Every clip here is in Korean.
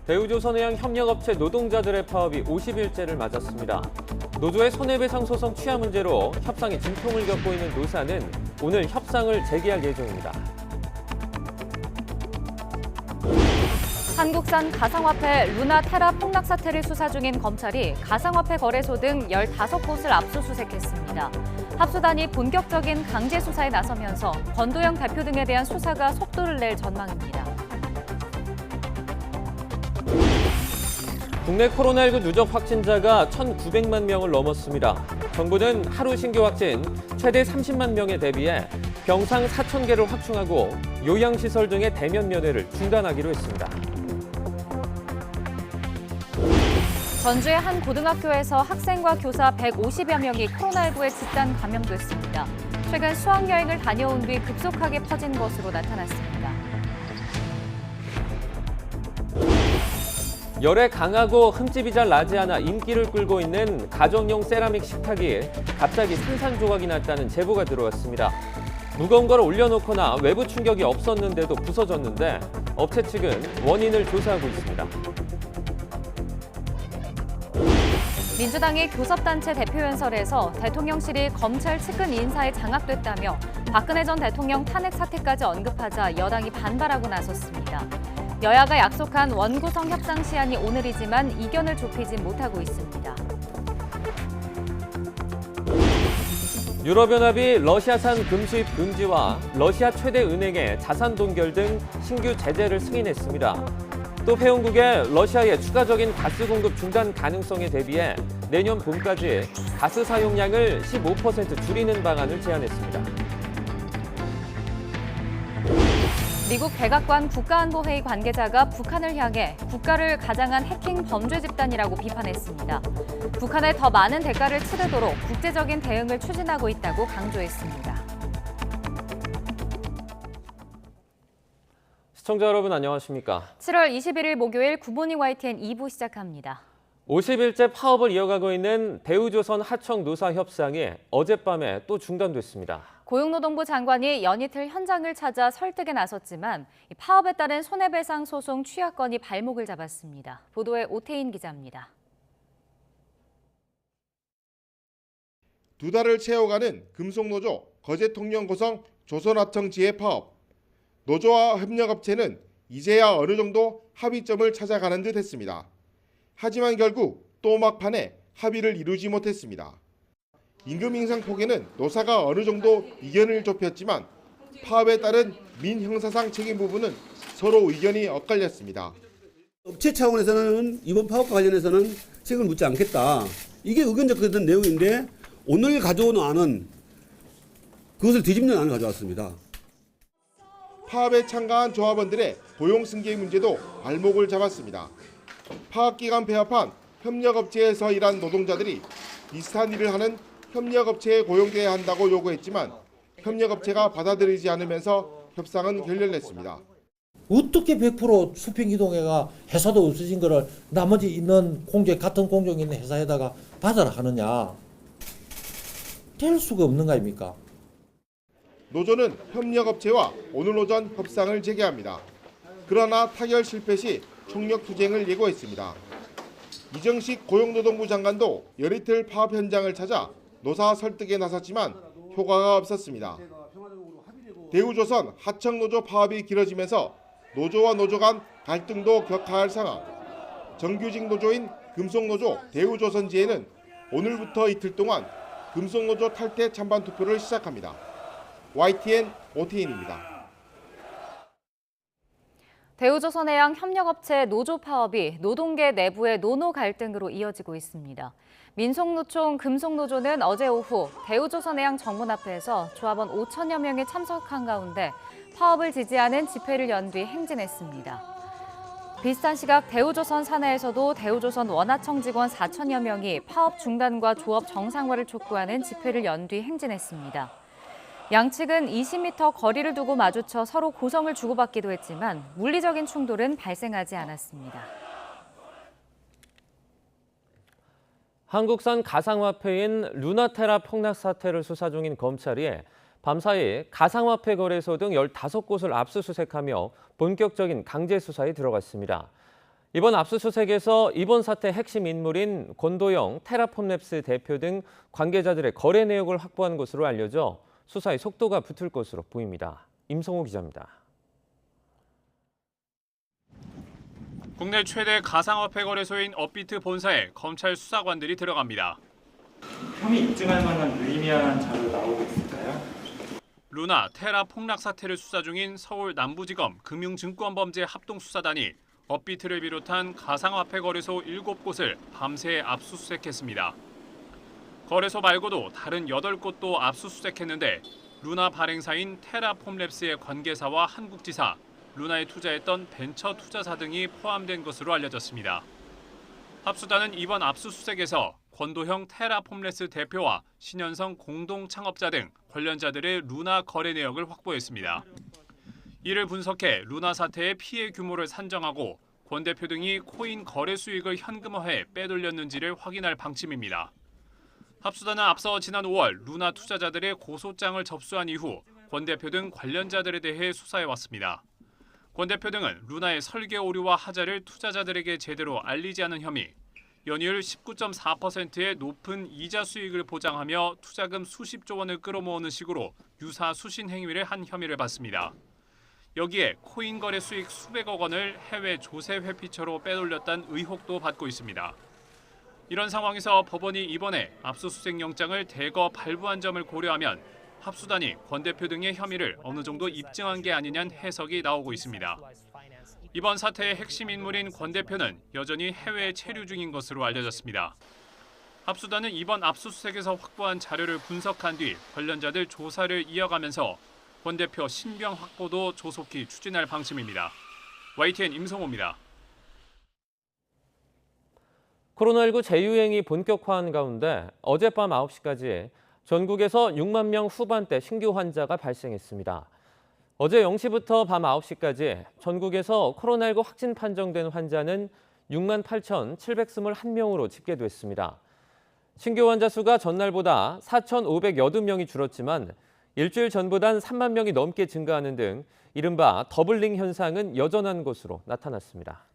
대우조선해양 협력업체 노동자들의 파업이 50일째를 맞았습니다. 노조의 손해배상 소송 취하 문제로 협상에 진통을 겪고 있는 노사는 오늘 협상을 재개할 예정입니다. 한국산 가상화폐 루나테라 폭락 사태를 수사 중인 검찰이 가상화폐 거래소 등 15곳을 압수수색했습니다. 합수단이 본격적인 강제 수사에 나서면서 권도영 대표 등에 대한 수사가 속도를 낼 전망입니다. 국내 코로나19 누적 확진자가 1,900만 명을 넘었습니다. 정부는 하루 신규 확진 최대 30만 명에 대비해 병상 4,000개를 확충하고 요양시설 등의 대면 면회를 중단하기로 했습니다. 전주의 한 고등학교에서 학생과 교사 150여 명이 코로나19에 집단 감염됐습니다. 최근 수학여행을 다녀온 뒤 급속하게 퍼진 것으로 나타났습니다. 열에 강하고 흠집이 잘 나지 않아 인기를 끌고 있는 가정용 세라믹 식탁이 갑자기 산산조각이 났다는 제보가 들어왔습니다. 무거운 걸 올려놓거나 외부 충격이 없었는데도 부서졌는데 업체 측은 원인을 조사하고 있습니다. 민주당이 교섭단체 대표연설에서 대통령실이 검찰 측근 인사에 장악됐다며 박근혜 전 대통령 탄핵 사태까지 언급하자 여당이 반발하고 나섰습니다. 여야가 약속한 원구성 협상 시한이 오늘이지만 이견을 좁히진 못하고 있습니다. 유럽연합이 러시아산 금 수입 금지와 러시아 최대 은행의 자산 동결 등 신규 제재를 승인했습니다. 또 회원국의 러시아의 추가적인 가스 공급 중단 가능성에 대비해 내년 봄까지 가스 사용량을 15% 줄이는 방안을 제안했습니다. 미국 백악관 국가안보회의 관계자가 북한을 향해 국가를 가장한 해킹 범죄 집단이라고 비판했습니다. 북한에 더 많은 대가를 치르도록 국제적인 대응을 추진하고 있다고 강조했습니다. 시청자 여러분 안녕하십니까? 7월 21일 목요일 굿모닝 YTN 2부 시작합니다. 50일째 파업을 이어가고 있는 대우조선 하청 노사 협상이 어젯밤에 또 중단됐습니다. 고용노동부 장관이 연이틀 현장을 찾아 설득에 나섰지만 파업에 따른 손해배상 소송 취하 건이 발목을 잡았습니다. 보도에 오태인 기자입니다. 두 달을 채워가는 금속노조 거제통영 고성 조선하청지회 파업. 노조와 협력업체는 이제야 어느 정도 합의점을 찾아가는 듯 했습니다. 하지만 결국 또 막판에 합의를 이루지 못했습니다. 임금 인상 폭에는 노사가 어느 정도 이견을 좁혔지만 파업에 따른 민형사상 책임 부분은 서로 의견이 엇갈렸습니다. 업체 차원에서는 이번 파업과 관련해서는 책임을 묻지 않겠다. 이게 의견적인 내용인데 오늘 가져온 안은 그것을 뒤집는 안을 가져왔습니다. 파업에 참가한 조합원들의 고용 승계 문제도 발목을 잡았습니다. 파업 기간 배합한 협력업체에서 일한 노동자들이 비슷한 일을 하는 협력업체에 고용돼야 한다고 요구했지만 협력업체가 받아들이지 않으면서 협상은 결렬됐습니다. 어떻게 100% 수평이동회가 회사도 없어진 거를 나머지 있는 같은 공정에 있는 회사에다가 받아라 하느냐. 될 수가 없는 거 아닙니까? 노조는 협력업체와 오늘 오전 협상을 재개합니다. 그러나 타결 실패 시 총력 투쟁을 예고했습니다. 이정식 고용노동부 장관도 열이틀 파업 현장을 찾아 노사 설득에 나섰지만 효과가 없었습니다. 대우조선 하청노조 파업이 길어지면서 노조와 노조 간 갈등도 격화할 상황. 정규직 노조인 금속노조 대우조선지회는 오늘부터 이틀 동안 금속노조 탈퇴 찬반 투표를 시작합니다. YTN 오태인입니다. 대우조선해양 협력업체 노조 파업이 노동계 내부의 노노 갈등으로 이어지고 있습니다. 민속노총 금속노조는 어제 오후 대우조선해양 정문 앞에서 조합원 5천여 명이 참석한 가운데 파업을 지지하는 집회를 연 뒤 행진했습니다. 비슷한 시각 대우조선 산하에서도 대우조선 원하청 직원 4천여 명이 파업 중단과 조업 정상화를 촉구하는 집회를 연 뒤 행진했습니다. 양측은 20m 거리를 두고 마주쳐 서로 고성을 주고받기도 했지만 물리적인 충돌은 발생하지 않았습니다. 한국산 가상화폐인 루나테라 폭락 사태를 수사 중인 검찰이 밤사이 가상화폐 거래소 등 15곳을 압수수색하며 본격적인 강제 수사에 들어갔습니다. 이번 압수수색에서 이번 사태 핵심 인물인 권도영 테라폼랩스 대표 등 관계자들의 거래 내역을 확보한 것으로 알려져 수사의 속도가 붙을 것으로 보입니다. 임성호 기자입니다. 국내 최대 가상화폐 거래소인 업비트 본사에 검찰 수사관들이 들어갑니다. 혐의 입증할 만한 유의미한 자료 나오고 있을까요? 루나 테라 폭락 사태를 수사 중인 서울 남부지검 금융증권범죄 합동수사단이 업비트를 비롯한 가상화폐 거래소 7곳을 밤새 압수수색했습니다. 거래소 말고도 다른 8곳도 압수수색했는데 루나 발행사인 테라폼랩스의 관계사와 한국지사, 루나에 투자했던 벤처 투자사 등이 포함된 것으로 알려졌습니다. 합수단은 이번 압수수색에서 권도형 테라폼랩스 대표와 신현성 공동 창업자 등 관련자들의 루나 거래 내역을 확보했습니다. 이를 분석해 루나 사태의 피해 규모를 산정하고 권 대표 등이 코인 거래 수익을 현금화해 빼돌렸는지를 확인할 방침입니다. 합수단은 앞서 지난 5월 루나 투자자들의 고소장을 접수한 이후 권 대표 등 관련자들에 대해 수사해왔습니다. 권 대표 등은 루나의 설계 오류와 하자를 투자자들에게 제대로 알리지 않은 혐의, 연이율 19.4%의 높은 이자 수익을 보장하며 투자금 수십조 원을 끌어모으는 식으로 유사 수신 행위를 한 혐의를 받습니다. 여기에 코인 거래 수익 수백억 원을 해외 조세 회피처로 빼돌렸다는 의혹도 받고 있습니다. 이런 상황에서 법원이 이번에 압수수색 영장을 대거 발부한 점을 고려하면 합수단이 권 대표 등의 혐의를 어느 정도 입증한 게 아니냐는 해석이 나오고 있습니다. 이번 사태의 핵심 인물인 권 대표는 여전히 해외에 체류 중인 것으로 알려졌습니다. 합수단은 이번 압수수색에서 확보한 자료를 분석한 뒤 관련자들 조사를 이어가면서 권 대표 신병 확보도 조속히 추진할 방침입니다. YTN 임성호입니다. 코로나19 재유행이 본격화한 가운데 어젯밤 9시까지 전국에서 6만 명 후반대 신규 환자가 발생했습니다. 어제 0시부터 밤 9시까지 전국에서 코로나19 확진 판정된 환자는 6만 8,721명으로 집계됐습니다. 신규 환자 수가 전날보다 4,580명이 줄었지만 일주일 전보단 3만 명이 넘게 증가하는 등 이른바 더블링 현상은 여전한 것으로 나타났습니다.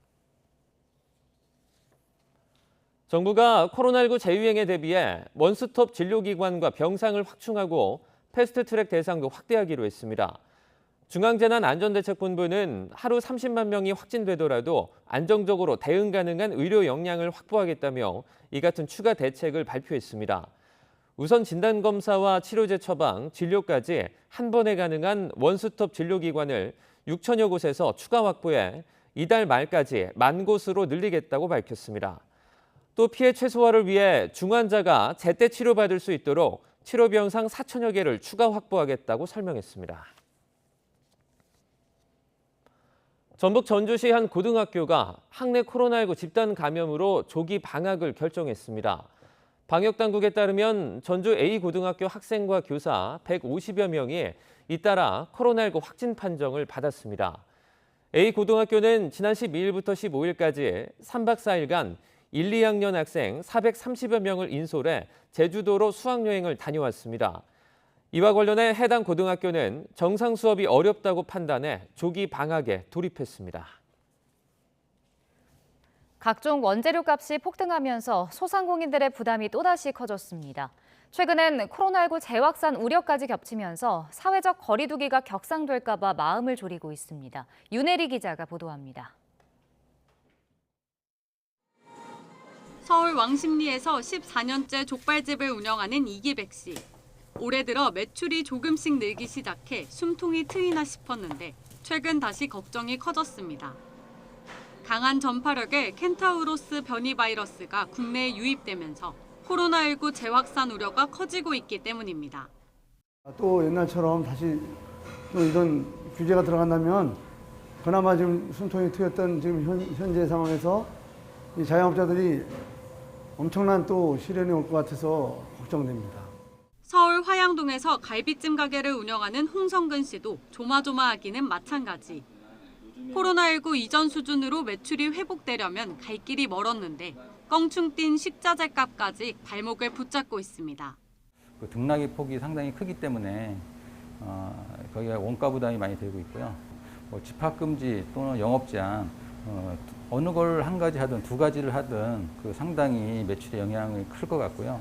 정부가 코로나19 재유행에 대비해 원스톱 진료기관과 병상을 확충하고 패스트트랙 대상도 확대하기로 했습니다. 중앙재난안전대책본부는 하루 30만 명이 확진되더라도 안정적으로 대응 가능한 의료 역량을 확보하겠다며 이 같은 추가 대책을 발표했습니다. 우선 진단검사와 치료제 처방, 진료까지 한 번에 가능한 원스톱 진료기관을 6천여 곳에서 추가 확보해 이달 말까지 10,000곳으로 늘리겠다고 밝혔습니다. 또 피해 최소화를 위해 중환자가 제때 치료받을 수 있도록 치료병상 4천여 개를 추가 확보하겠다고 설명했습니다. 전북 전주시 한 고등학교가 학내 코로나19 집단 감염으로 조기 방학을 결정했습니다. 방역당국에 따르면 전주 A고등학교 학생과 교사 150여 명이 잇따라 코로나19 확진 판정을 받았습니다. A고등학교는 지난 12일부터 15일까지 3박 4일간 1, 2학년 학생 430여 명을 인솔해 제주도로 수학여행을 다녀왔습니다. 이와 관련해 해당 고등학교는 정상 수업이 어렵다고 판단해 조기 방학에 돌입했습니다. 각종 원재료 값이 폭등하면서 소상공인들의 부담이 또다시 커졌습니다. 최근엔 코로나19 재확산 우려까지 겹치면서 사회적 거리 두기가 격상될까 봐 마음을 졸이고 있습니다. 윤혜리 기자가 보도합니다. 서울 왕십리에서 14년째 족발집을 운영하는 이기백 씨. 올해 들어 매출이 조금씩 늘기 시작해 숨통이 트이나 싶었는데 최근 다시 걱정이 커졌습니다. 강한 전파력의 켄타우로스 변이 바이러스가 국내에 유입되면서 코로나19 재확산 우려가 커지고 있기 때문입니다. 또 옛날처럼 다시 또 이런 규제가 들어간다면 그나마 지금 숨통이 트였던 지금 현재 상황에서 이 자영업자들이 엄청난 또 시련이 올 것 같아서 걱정됩니다. 서울 화양동에서 갈비찜 가게를 운영하는 홍성근 씨도 조마조마하기는 마찬가지. 코로나19 이전 수준으로 매출이 회복되려면 갈 길이 멀었는데 껑충 뛴 식자재 값까지 발목을 붙잡고 있습니다. 그 등락의 폭이 상당히 크기 때문에 거기가 원가 부담이 많이 되고 있고요. 집합 금지 또는 영업 제한 어느 걸 한 가지 하든 두 가지를 하든 그 상당히 매출에 영향이 클 것 같고요.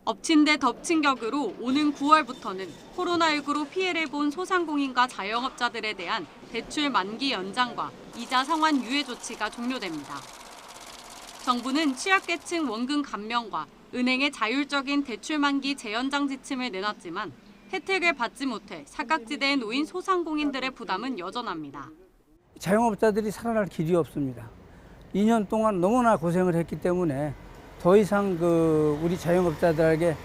엎친 데 덮친 격으로 오는 9월부터는 코로나19로 피해를 본 소상공인과 자영업자들에 대한 대출 만기 연장과 이자 상환 유예 조치가 종료됩니다. 정부는 취약계층 원금 감면과 은행의 자율적인 대출 만기 재연장 지침을 내놨지만 혜택을 받지 못해 사각지대에 놓인 소상공인들의 부담은 여전합니다. 자영업자들이 살아날 길이 없습니다. 2년 동안 너무나 고생을 했기 때문에 더 이상 우리 자영업자들에게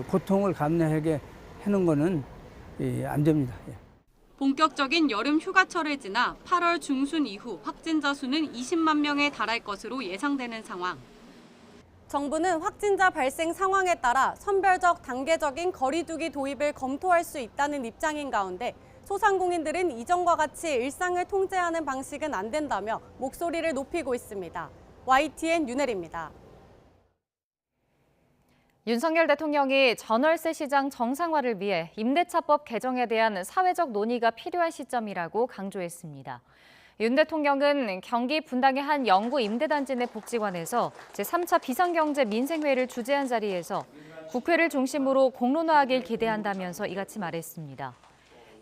고통을 감내하게 하는 거는 안 됩니다. 본격적인 여름 휴가철을 지나 8월 중순 이후 확진자 수는 20만 명에 달할 것으로 예상되는 상황. 정부는 확진자 발생 상황에 따라 선별적 단계적인 거리두기 도입을 검토할 수 있다는 입장인 가운데 소상공인들은 이전과 같이 일상을 통제하는 방식은 안 된다며 목소리를 높이고 있습니다. YTN 윤혜리입니다. 윤석열 대통령이 전월세 시장 정상화를 위해 임대차법 개정에 대한 사회적 논의가 필요한 시점이라고 강조했습니다. 윤 대통령은 경기 분당의 한 영구 임대단지 내 복지관에서 제3차 비상경제 민생회를 주재한 자리에서 국회를 중심으로 공론화하길 기대한다면서 이같이 말했습니다.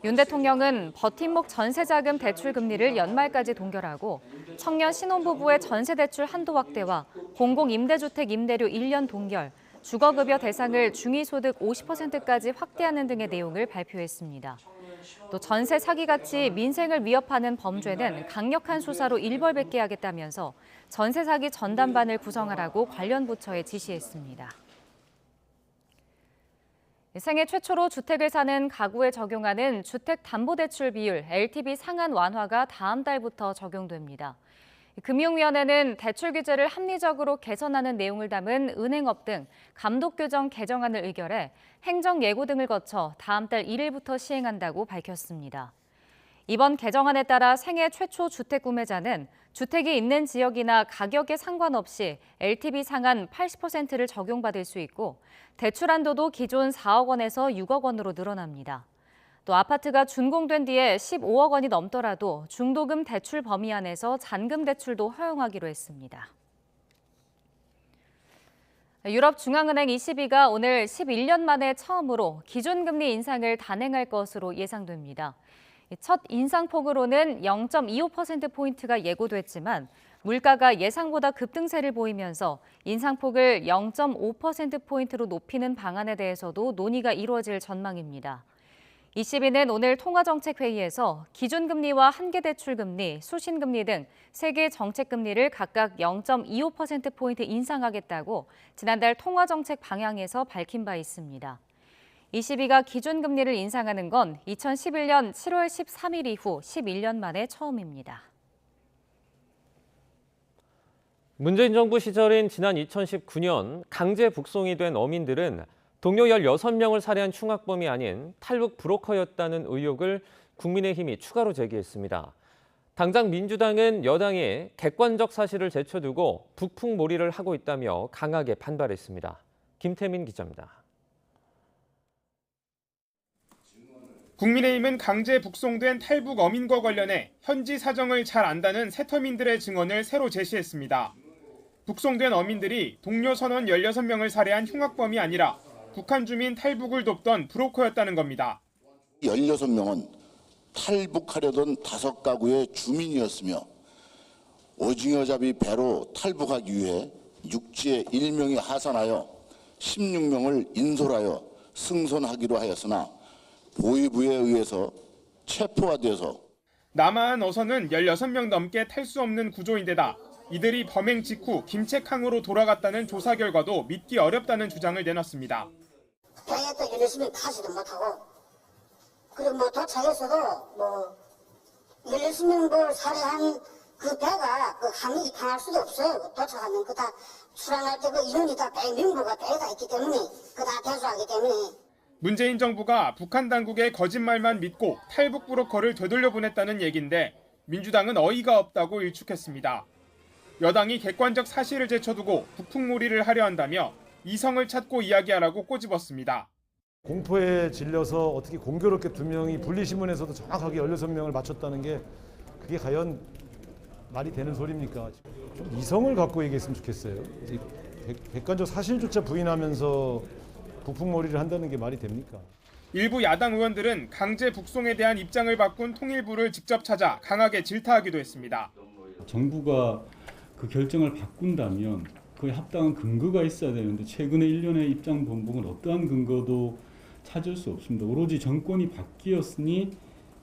윤 대통령은 버팀목 전세자금 대출 금리를 연말까지 동결하고 청년 신혼부부의 전세대출 한도 확대와 공공임대주택 임대료 1년 동결, 주거급여 대상을 중위소득 50%까지 확대하는 등의 내용을 발표했습니다. 또 전세 사기같이 민생을 위협하는 범죄는 강력한 수사로 일벌백계 하겠다면서 전세 사기 전담반을 구성하라고 관련 부처에 지시했습니다. 생애 최초로 주택을 사는 가구에 적용하는 주택담보대출 비율 LTV 상한 완화가 다음 달부터 적용됩니다. 금융위원회는 대출 규제를 합리적으로 개선하는 내용을 담은 은행업 등 감독 규정 개정안을 의결해 행정 예고 등을 거쳐 다음 달 1일부터 시행한다고 밝혔습니다. 이번 개정안에 따라 생애 최초 주택 구매자는 주택이 있는 지역이나 가격에 상관없이 LTV 상한 80%를 적용받을 수 있고 대출 한도도 기존 4억 원에서 6억 원으로 늘어납니다. 또 아파트가 준공된 뒤에 15억 원이 넘더라도 중도금 대출 범위 안에서 잔금 대출도 허용하기로 했습니다. 유럽중앙은행 ECB가 오늘 11년 만에 처음으로 기준금리 인상을 단행할 것으로 예상됩니다. 첫 인상폭으로는 0.25%포인트가 예고됐지만 물가가 예상보다 급등세를 보이면서 인상폭을 0.5%포인트로 높이는 방안에 대해서도 논의가 이루어질 전망입니다. ECB는 오늘 통화정책회의에서 기준금리와 한계대출금리, 수신금리 등 3개 정책금리를 각각 0.25%포인트 인상하겠다고 지난달 통화정책 방향에서 밝힌 바 있습니다. ECB가 기준금리를 인상하는 건 2011년 7월 13일 이후 11년 만에 처음입니다. 문재인 정부 시절인 지난 2019년 강제 북송이 된 어민들은 동료 16명을 살해한 흉악범이 아닌 탈북 브로커였다는 의혹을 국민의힘이 추가로 제기했습니다. 당장 민주당은 여당이 객관적 사실을 제쳐두고 북풍몰이를 하고 있다며 강하게 반발했습니다. 김태민 기자입니다. 국민의힘은 강제 북송된 탈북 어민과 관련해 현지 사정을 잘 안다는 세터민들의 증언을 새로 제시했습니다. 북송된 어민들이 동료 선원 16명을 살해한 흉악범이 아니라 북한 주민 탈북을 돕던 브로커였다는 겁니다. 16명은 탈북하려던 5가구의 주민이었으며 오징어잡이 배로 탈북하기 위해 육지에 1명이 하산하여 16명을 인솔하여 승선하기로 하였으나 보위부에 의해서 체포화돼서 남아한 어선은 16명 넘게 탈 수 없는 구조인데다 이들이 범행 직후 김책항으로 돌아갔다는 조사 결과도 믿기 어렵다는 주장을 내놨습니다. 배에 또 16명 타지도 못하고 그리고 도착해서도 16명 살해한 그 배가 함이 강할 수도 없어요. 도착하면 그 다 출항할 때 이름이 다 배 명부가 배에 다 있기 때문에 그 다 대수하기 때문에. 문재인 정부가 북한 당국의 거짓말만 믿고 탈북 브로커를 되돌려보냈다는 얘기인데 민주당은 어이가 없다고 일축했습니다. 여당이 객관적 사실을 제쳐두고 북풍몰이를 하려 한다며 이성을 찾고 이야기하라고 꼬집었습니다. 공포에 질려서 어떻게 공교롭게 2명이 분리신문에서도 정확하게 16명을 맞췄다는 게 그게 과연 말이 되는 소리입니까? 좀 이성을 갖고 얘기했으면 좋겠어요. 객관적 사실조차 부인하면서 북풍몰이를 한다는 게 말이 됩니까? 일부 야당 의원들은 강제 북송에 대한 입장을 바꾼 통일부를 직접 찾아 강하게 질타하기도 했습니다. 정부가 그 결정을 바꾼다면 그에 합당한 근거가 있어야 되는데 최근에 일련의 입장 변동은 어떠한 근거도 찾을 수 없습니다. 오로지 정권이 바뀌었으니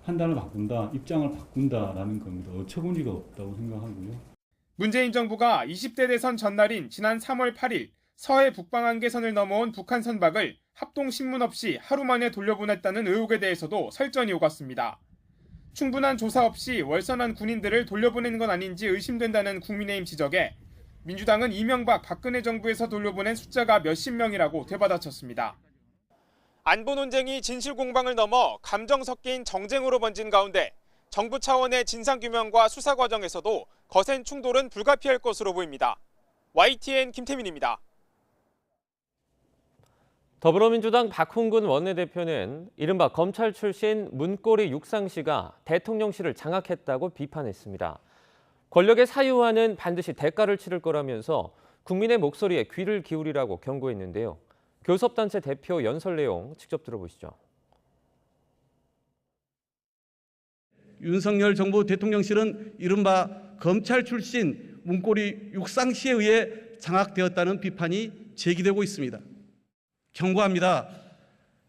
판단을 바꾼다, 입장을 바꾼다라는 겁니다. 어처구니가 없다고 생각하고요. 문재인 정부가 20대 대선 전날인 지난 3월 8일 서해 북방한계선을 넘어온 북한 선박을 합동신문 없이 하루 만에 돌려보냈다는 의혹에 대해서도 설전이 오갔습니다. 충분한 조사 없이 월선한 군인들을 돌려보낸 건 아닌지 의심된다는 국민의힘 지적에 민주당은 이명박 박근혜 정부에서 돌려보낸 숫자가 몇십 명이라고 되받아쳤습니다. 안보 논쟁이 진실 공방을 넘어 감정 섞인 정쟁으로 번진 가운데 정부 차원의 진상규명과 수사 과정에서도 거센 충돌은 불가피할 것으로 보입니다. YTN 김태민입니다. 더불어민주당 박홍근 원내대표는 이른바 검찰 출신 문고리 육상씨가 대통령실을 장악했다고 비판했습니다. 권력의 사유화는 반드시 대가를 치를 거라면서 국민의 목소리에 귀를 기울이라고 경고했는데요. 교섭단체 대표 연설 내용 직접 들어보시죠. 윤석열 정부 대통령실은 이른바 검찰 출신 문고리 육상씨에 의해 장악되었다는 비판이 제기되고 있습니다. 경고합니다.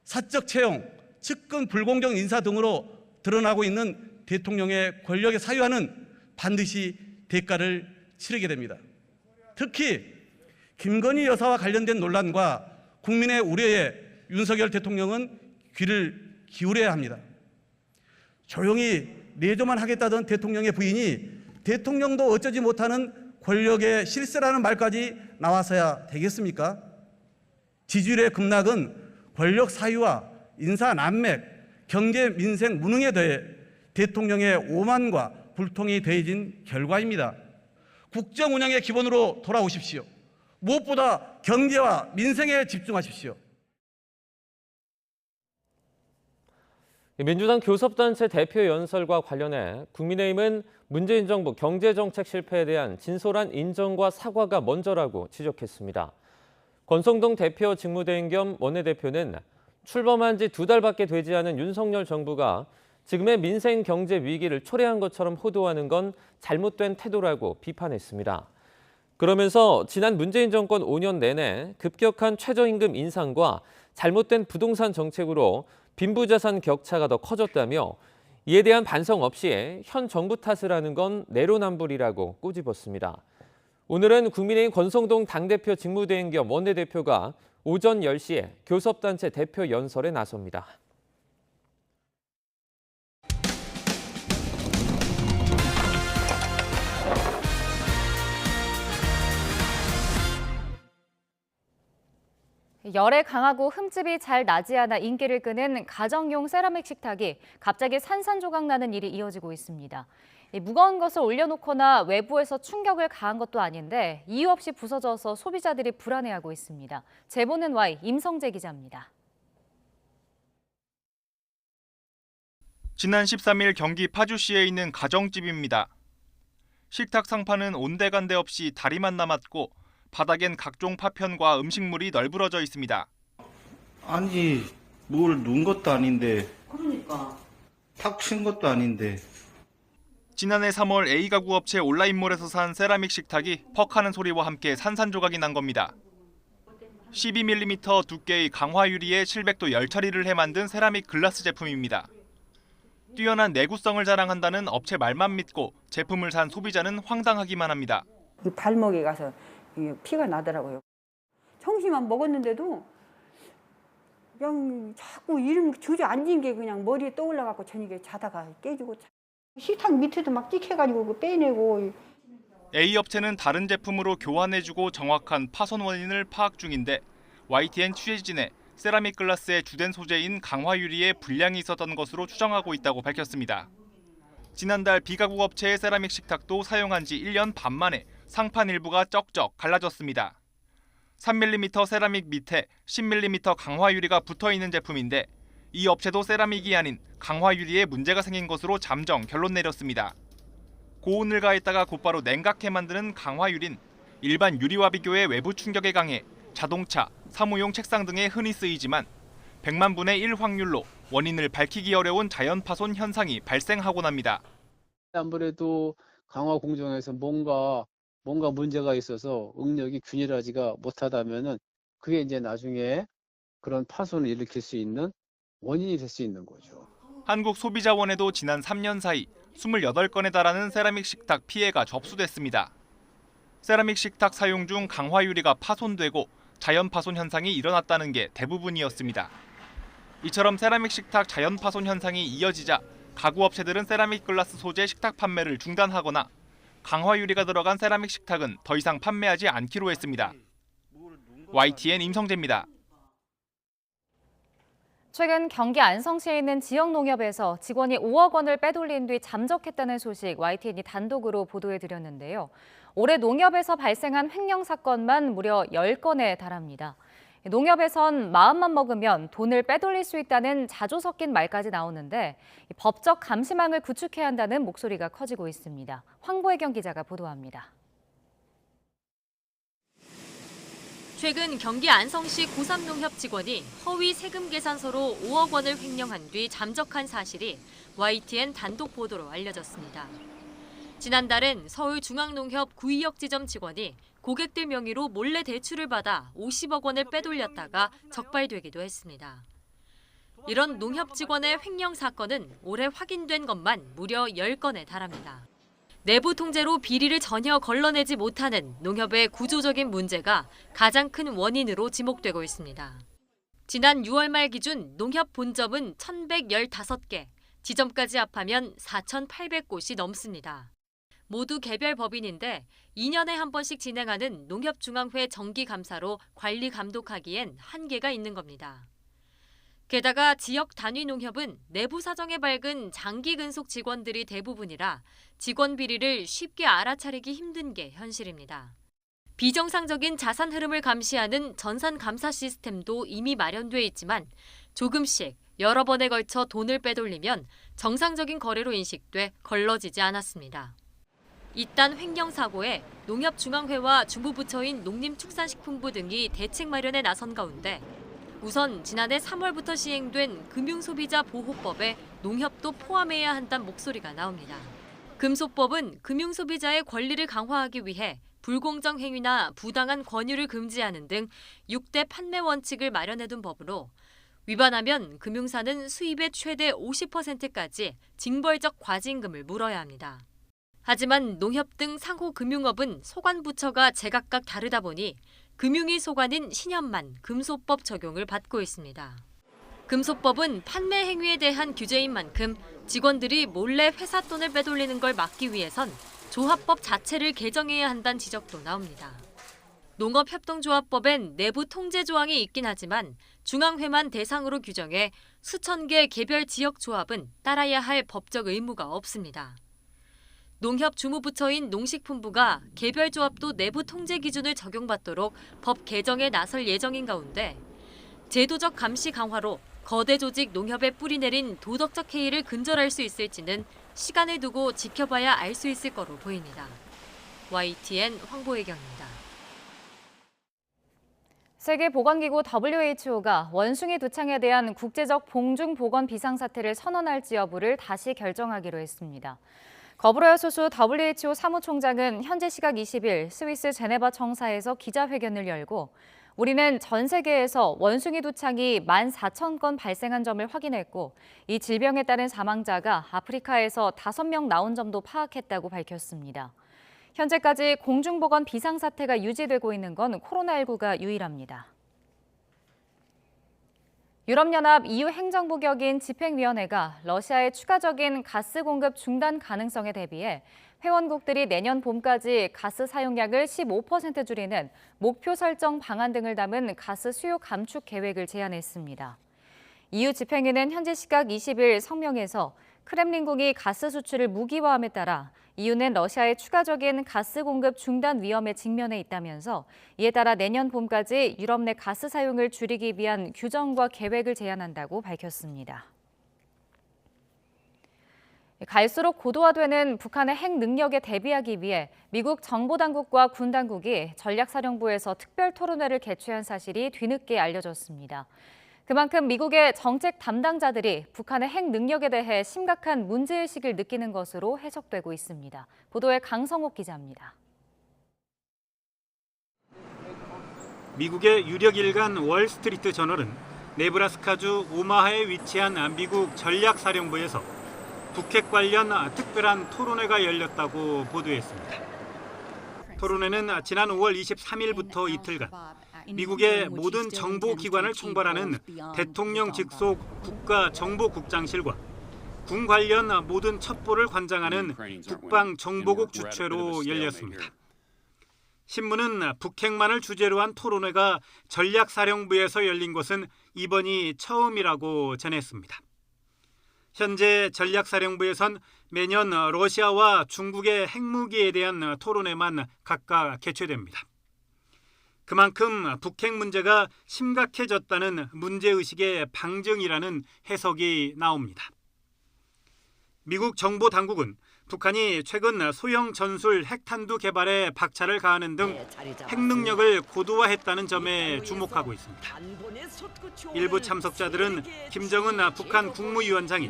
사적 채용, 측근 불공정 인사 등으로 드러나고 있는 대통령의 권력의 사유화는 반드시 대가를 치르게 됩니다. 특히 김건희 여사와 관련된 논란과 국민의 우려에 윤석열 대통령은 귀를 기울여야 합니다. 조용히 내조만 하겠다던 대통령의 부인이 대통령도 어쩌지 못하는 권력의 실세라는 말까지 나와서야 되겠습니까? 지지율의 급락은 권력 사유와 인사 난맥, 경제 민생 무능에 더해 대통령의 오만과 불통이 더해진 결과입니다. 국정 운영의 기본으로 돌아오십시오. 무엇보다 경제와 민생에 집중하십시오. 민주당 교섭단체 대표 연설과 관련해 국민의힘은 문재인 정부 경제정책 실패에 대한 진솔한 인정과 사과가 먼저라고 지적했습니다. 권성동 대표 직무대행 겸 원내대표는 출범한 지 2달밖에 되지 않은 윤석열 정부가 지금의 민생 경제 위기를 초래한 것처럼 호도하는 건 잘못된 태도라고 비판했습니다. 그러면서 지난 문재인 정권 5년 내내 급격한 최저임금 인상과 잘못된 부동산 정책으로 빈부자산 격차가 더 커졌다며 이에 대한 반성 없이 현 정부 탓을 하는 건 내로남불이라고 꼬집었습니다. 오늘은 국민의힘 권성동 당대표 직무대행 겸 원내대표가 오전 10시에 교섭단체 대표 연설에 나섭니다. 열에 강하고 흠집이 잘 나지 않아 인기를 끄는 가정용 세라믹 식탁이 갑자기 산산조각 나는 일이 이어지고 있습니다. 무거운 것을 올려놓거나 외부에서 충격을 가한 것도 아닌데 이유 없이 부서져서 소비자들이 불안해하고 있습니다. 제보는 Y 임성재 기자입니다. 지난 13일 경기 파주시에 있는 가정집입니다. 식탁 상판은 온데간데 없이 다리만 남았고 바닥엔 각종 파편과 음식물이 널브러져 있습니다. 아니, 뭘 누운 것도 아닌데. 그러니까. 탁 친 것도 아닌데. 지난해 3월 A가구 업체 온라인몰에서 산 세라믹 식탁이 퍽하는 소리와 함께 산산조각이 난 겁니다. 12mm 두께의 강화 유리에 700도 열처리를 해 만든 세라믹 글라스 제품입니다. 뛰어난 내구성을 자랑한다는 업체 말만 믿고 제품을 산 소비자는 황당하기만 합니다. 이 발목에 가서 피가 나더라고요. 청심만 먹었는데도 그냥 자꾸 이름 주저앉은 게 그냥 머리에 떠올라갖고 저녁에 자다가 깨지고 식탁 밑에도 막 찍혀가지고 빼내고. A 업체는 다른 제품으로 교환해주고 정확한 파손 원인을 파악 중인데 YTN 취재진에 세라믹 글라스의 주된 소재인 강화 유리에 불량이 있었던 것으로 추정하고 있다고 밝혔습니다. 지난달 B가구 업체의 세라믹 식탁도 사용한 지 1년 반 만에 상판 일부가 쩍쩍 갈라졌습니다. 3mm 세라믹 밑에 10mm 강화 유리가 붙어있는 제품인데 이 업체도 세라믹이 아닌 강화 유리에 문제가 생긴 것으로 잠정 결론 내렸습니다. 고온을 가했다가 곧바로 냉각해 만드는 강화유린, 일반 유리와 비교해 외부 충격에 강해 자동차, 사무용 책상 등에 흔히 쓰이지만 100만 분의 1 확률로 원인을 밝히기 어려운 자연 파손 현상이 발생하곤 합니다. 아무래도 강화 공정에서 뭔가 문제가 있어서 응력이 균일하지가 못하다면은 그게 이제 나중에 그런 파손을 일으킬 수 있는 원인이 될 수 있는 거죠. 한국소비자원에도 지난 3년 사이 28건에 달하는 세라믹 식탁 피해가 접수됐습니다. 세라믹 식탁 사용 중 강화유리가 파손되고 자연 파손 현상이 일어났다는 게 대부분이었습니다. 이처럼 세라믹 식탁 자연 파손 현상이 이어지자 가구 업체들은 세라믹 글라스 소재 식탁 판매를 중단하거나 강화유리가 들어간 세라믹 식탁은 더 이상 판매하지 않기로 했습니다. YTN 임성재입니다. 최근 경기 안성시에 있는 지역 농협에서 직원이 5억 원을 빼돌린 뒤 잠적했다는 소식 YTN이 단독으로 보도해드렸는데요. 올해 농협에서 발생한 횡령 사건만 무려 10건에 달합니다. 농협에선 마음만 먹으면 돈을 빼돌릴 수 있다는 자조 섞인 말까지 나오는데 법적 감시망을 구축해야 한다는 목소리가 커지고 있습니다. 황보혜경 기자가 보도합니다. 최근 경기 안성시 고3농협 직원이 허위 세금 계산서로 5억 원을 횡령한 뒤 잠적한 사실이 YTN 단독 보도로 알려졌습니다. 지난달엔 서울중앙농협 구의역 지점 직원이 고객들 명의로 몰래 대출을 받아 50억 원을 빼돌렸다가 적발되기도 했습니다. 이런 농협 직원의 횡령 사건은 올해 확인된 것만 무려 10건에 달합니다. 내부 통제로 비리를 전혀 걸러내지 못하는 농협의 구조적인 문제가 가장 큰 원인으로 지목되고 있습니다. 지난 6월 말 기준 농협 본점은 1,115개, 지점까지 합하면 4,800곳이 넘습니다. 모두 개별 법인인데 2년에 한 번씩 진행하는 농협중앙회 정기감사로 관리 감독하기엔 한계가 있는 겁니다. 게다가 지역 단위 농협은 내부 사정에 밝은 장기 근속 직원들이 대부분이라 직원 비리를 쉽게 알아차리기 힘든 게 현실입니다. 비정상적인 자산 흐름을 감시하는 전산 감사 시스템도 이미 마련돼 있지만 조금씩 여러 번에 걸쳐 돈을 빼돌리면 정상적인 거래로 인식돼 걸러지지 않았습니다. 이딴 횡령 사고에 농협중앙회와 중부부처인 농림축산식품부 등이 대책 마련에 나선 가운데 우선 지난해 3월부터 시행된 금융소비자보호법에 농협도 포함해야 한다는 목소리가 나옵니다. 금소법은 금융소비자의 권리를 강화하기 위해 불공정 행위나 부당한 권유를 금지하는 등 6대 판매 원칙을 마련해둔 법으로 위반하면 금융사는 수입의 최대 50%까지 징벌적 과징금을 물어야 합니다. 하지만 농협 등 상호금융업은 소관부처가 제각각 다르다 보니 금융위 소관인 신현만 금소법 적용을 받고 있습니다. 금소법은 판매 행위에 대한 규제인 만큼 직원들이 몰래 회사 돈을 빼돌리는 걸 막기 위해선 조합법 자체를 개정해야 한다는 지적도 나옵니다. 농업협동조합법엔 내부 통제 조항이 있긴 하지만 중앙회만 대상으로 규정해 수천 개 개별 지역 조합은 따라야 할 법적 의무가 없습니다. 농협 주무부처인 농식품부가 개별 조합도 내부 통제 기준을 적용받도록 법 개정에 나설 예정인 가운데 제도적 감시 강화로 거대 조직 농협에 뿌리내린 도덕적 해이를 근절할 수 있을지는 시간을 두고 지켜봐야 알 수 있을 거로 보입니다. YTN 황보혜경입니다. 세계보건기구 WHO가 원숭이 두창에 대한 국제적 봉중보건 비상사태를 선언할지 여부를 다시 결정하기로 했습니다. 거브러여 소수 WHO 사무총장은 현지 시각 20일 스위스 제네바 청사에서 기자회견을 열고 우리는 전 세계에서 원숭이 두창이 14,000건 발생한 점을 확인했고 이 질병에 따른 사망자가 아프리카에서 5명 나온 점도 파악했다고 밝혔습니다. 현재까지 공중보건 비상사태가 유지되고 있는 건 코로나19가 유일합니다. 유럽연합 EU 행정부 격인 집행위원회가 러시아의 추가적인 가스 공급 중단 가능성에 대비해 회원국들이 내년 봄까지 가스 사용량을 15% 줄이는 목표 설정 방안 등을 담은 가스 수요 감축 계획을 제안했습니다. EU 집행위는 현지 시각 20일 성명에서 크렘린궁이 가스 수출을 무기화함에 따라 EU는 러시아의 추가적인 가스 공급 중단 위험에 직면해 있다면서 이에 따라 내년 봄까지 유럽 내 가스 사용을 줄이기 위한 규정과 계획을 제안한다고 밝혔습니다. 갈수록 고도화되는 북한의 핵 능력에 대비하기 위해 미국 정보당국과 군당국이 전략사령부에서 특별 토론회를 개최한 사실이 뒤늦게 알려졌습니다. 그만큼 미국의 정책 담당자들이 북한의 핵 능력에 대해 심각한 문제의식을 느끼는 것으로 해석되고 있습니다. 보도에 강성옥 기자입니다. 미국의 유력 일간 월스트리트 저널은 네브라스카주 오마하에 위치한 미국 전략사령부에서 북핵 관련 특별한 토론회가 열렸다고 보도했습니다. 토론회는 지난 5월 23일부터 이틀간 미국의 모든 정보기관을 총괄하는 대통령 직속 국가정보국장실과 군 관련 모든 첩보를 관장하는 국방정보국 주최로 열렸습니다. 신문은 북핵만을 주제로 한 토론회가 전략사령부에서 열린 것은 이번이 처음이라고 전했습니다. 현재 전략사령부에선 매년 러시아와 중국의 핵무기에 대한 토론회만 각각 개최됩니다. 그만큼 북핵 문제가 심각해졌다는 문제의식의 방증이라는 해석이 나옵니다. 미국 정보당국은 북한이 최근 소형 전술 핵탄두 개발에 박차를 가하는 등 핵 능력을 고도화했다는 점에 주목하고 있습니다. 일부 참석자들은 김정은 북한 국무위원장이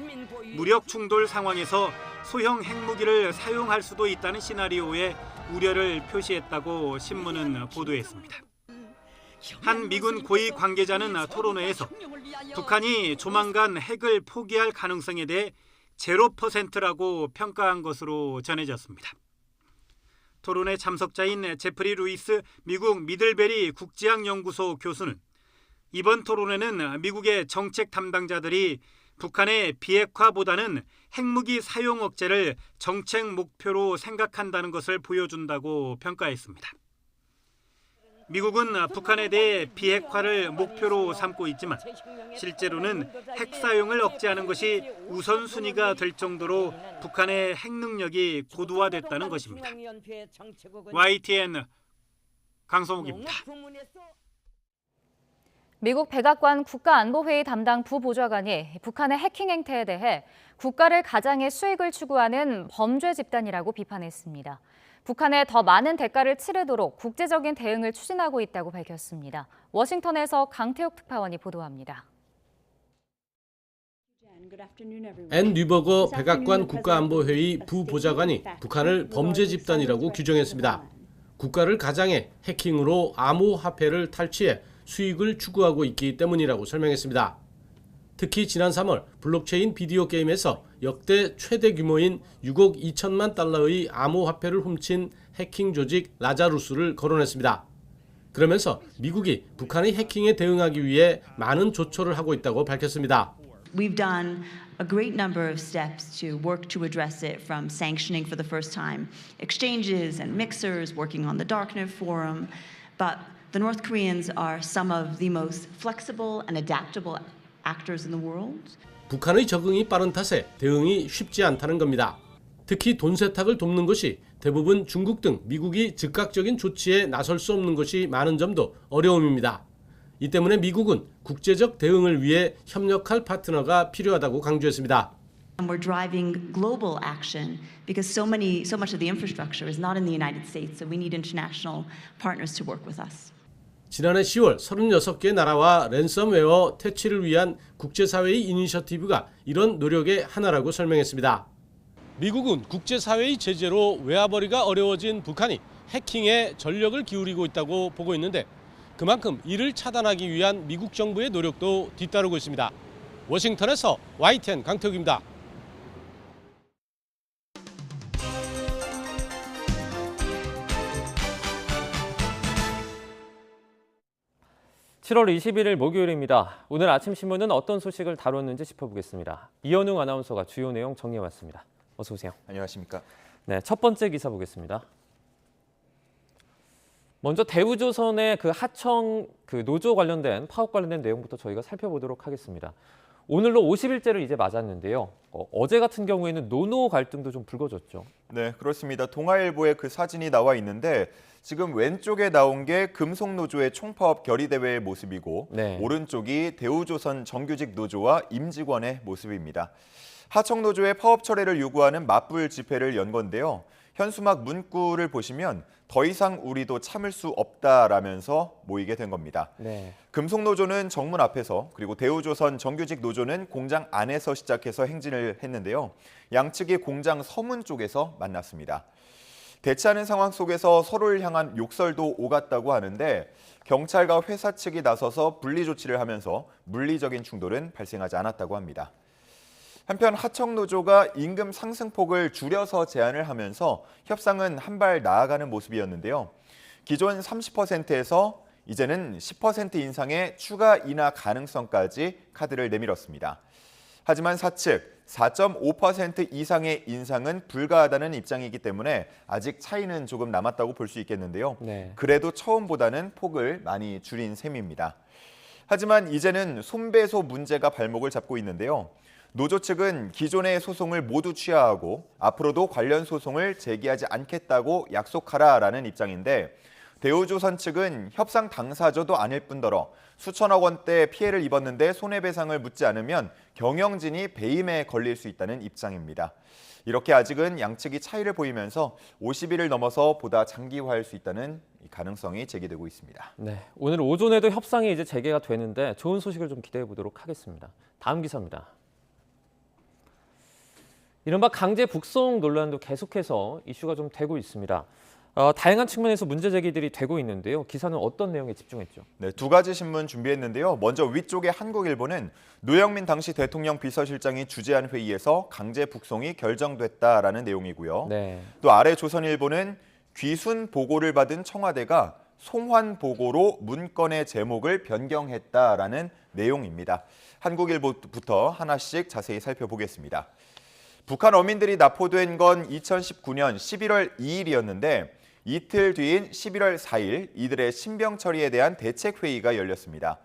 무력 충돌 상황에서 소형 핵무기를 사용할 수도 있다는 시나리오에 우려를 표시했다고 신문은 보도했습니다. 한 미군 고위 관계자는 토론회에서 북한이 조만간 핵을 포기할 가능성에 대해 0%라고 평가한 것으로 전해졌습니다. 토론회 참석자인 제프리 루이스 미국 미들베리 국제학연구소 교수는 이번 토론회는 미국의 정책 담당자들이 북한의 비핵화보다는 핵무기 사용 억제를 정책 목표로 생각한다는 것을 보여준다고 평가했습니다. 미국은 북한에 대해 비핵화를 목표로 삼고 있지만 실제로는 핵 사용을 억제하는 것이 우선순위가 될 정도로 북한의 핵 능력이 고도화됐다는 것입니다. YTN 강성욱입니다. 미국 백악관 국가안보회의 담당 부보좌관이 북한의 해킹 행태에 대해 국가를 가장의 수익을 추구하는 범죄 집단이라고 비판했습니다. 북한에 더 많은 대가를 치르도록 국제적인 대응을 추진하고 있다고 밝혔습니다. 워싱턴에서 강태욱 특파원이 보도합니다. 앤 뉴버거 백악관 국가안보회의 부보좌관이 북한을 범죄 집단이라고 규정했습니다. 국가를 가장해 해킹으로 암호화폐를 탈취해 수익을 추구하고 있기 때문이라고 설명했습니다. 특히 지난 3월 블록체인 비디오 게임에서 역대 최대 규모인 6억 2천만 달러의 암호화폐를 훔친 해킹 조직 라자루스를 거론했습니다. 그러면서 미국이 북한의 해킹에 대응하기 위해 많은 조처를 하고 있다고 밝혔습니다. We've done a great number of steps to work to address it, from sanctioning for the first time exchanges and mixers, working on the Darknet forum, but the North Koreans are some of the most flexible and adaptable actors in the world. 북한의 적응이 빠른 탓에 대응이 쉽지 않다는 겁니다. 특히 돈 세탁을 돕는 것이 대부분 중국 등 미국이 즉각적인 조치에 나설 수 없는 것이 많은 점도 어려움입니다. 이 때문에 미국은 국제적 대응을 위해 협력할 파트너가 필요하다고 강조했습니다. And we're driving global action because so much of the infrastructure is not in the United States, so we need international partners to work with us. 지난해 10월 36개 나라와 랜섬웨어 퇴치를 위한 국제사회의 이니셔티브가 이런 노력의 하나라고 설명했습니다. 미국은 국제사회의 제재로 외화벌이가 어려워진 북한이 해킹에 전력을 기울이고 있다고 보고 있는데 그만큼 이를 차단하기 위한 미국 정부의 노력도 뒤따르고 있습니다. 워싱턴에서 YTN 강태욱입니다. (7월 21일) 목요일입니다. 오늘 아침 신문은 어떤 소식을 다뤘는지 짚어보겠습니다. 이현웅 아나운서가 주요 내용 정리해왔습니다. 어서 오세요. 안녕하십니까. 네, 첫 번째 기사 보겠습니다. 먼저 대우조선의 하청 노조 관련된 파업 관련된 내용부터 저희가 살펴보도록 하겠습니다. 오늘로 50일째를 이제 맞았는데요. 어제 같은 경우에는 노노 갈등도 좀 불거졌죠. 네, 그렇습니다. 동아일보에 그 사진이 나와 있는데 지금 왼쪽에 나온 게 금속노조의 총파업 결의대회의 모습이고 오른쪽이 대우조선 정규직 노조와 임직원의 모습입니다. 하청노조의 파업 철회를 요구하는 맞불 집회를 연 건데요. 현수막 문구를 보시면 더 이상 우리도 참을 수 없다라면서 모이게 된 겁니다. 네. 금속노조는 정문 앞에서, 그리고 대우조선 정규직 노조는 공장 안에서 시작해서 행진을 했는데요. 양측이 공장 서문 쪽에서 만났습니다. 대치하는 상황 속에서 서로를 향한 욕설도 오갔다고 하는데 경찰과 회사 측이 나서서 분리 조치를 하면서 물리적인 충돌은 발생하지 않았다고 합니다. 한편 하청노조가 임금 상승폭을 줄여서 제안을 하면서 협상은 한 발 나아가는 모습이었는데요. 기존 30%에서 이제는 10% 인상의 추가 인하 가능성까지 카드를 내밀었습니다. 하지만 사측 4.5% 이상의 인상은 불가하다는 입장이기 때문에 아직 차이는 조금 남았다고 볼 수 있겠는데요. 네. 그래도 처음보다는 폭을 많이 줄인 셈입니다. 하지만 이제는 손배소 문제가 발목을 잡고 있는데요. 노조 측은 기존의 소송을 모두 취하하고 앞으로도 관련 소송을 제기하지 않겠다고 약속하라라는 입장인데 대우조선 측은 협상 당사자도 아닐 뿐더러 수천억 원대 피해를 입었는데 손해배상을 묻지 않으면 경영진이 배임에 걸릴 수 있다는 입장입니다. 이렇게 아직은 양측이 차이를 보이면서 50일을 넘어서 보다 장기화할 수 있다는 가능성이 제기되고 있습니다. 네, 오늘 오전에도 협상이 이제 재개가 되는데 좋은 소식을 좀 기대해 보도록 하겠습니다. 다음 기사입니다. 이른바 강제 북송 논란도 계속해서 이슈가 좀 되고 있습니다. 다양한 측면에서 문제 제기들이 되고 있는데요. 기사는 어떤 내용에 집중했죠? 네, 두 가지 신문 준비했는데요. 먼저 위쪽의 한국일보는 노영민 당시 대통령 비서실장이 주재한 회의에서 강제 북송이 결정됐다라는 내용이고요. 네. 또 아래 조선일보는 귀순 보고를 받은 청와대가 송환 보고로 문건의 제목을 변경했다라는 내용입니다. 한국일보부터 하나씩 자세히 살펴보겠습니다. 북한 어민들이 납포된 건 2019년 11월 2일이었는데 이틀 뒤인 11월 4일 이들의 신병 처리에 대한 대책회의가 열렸습니다.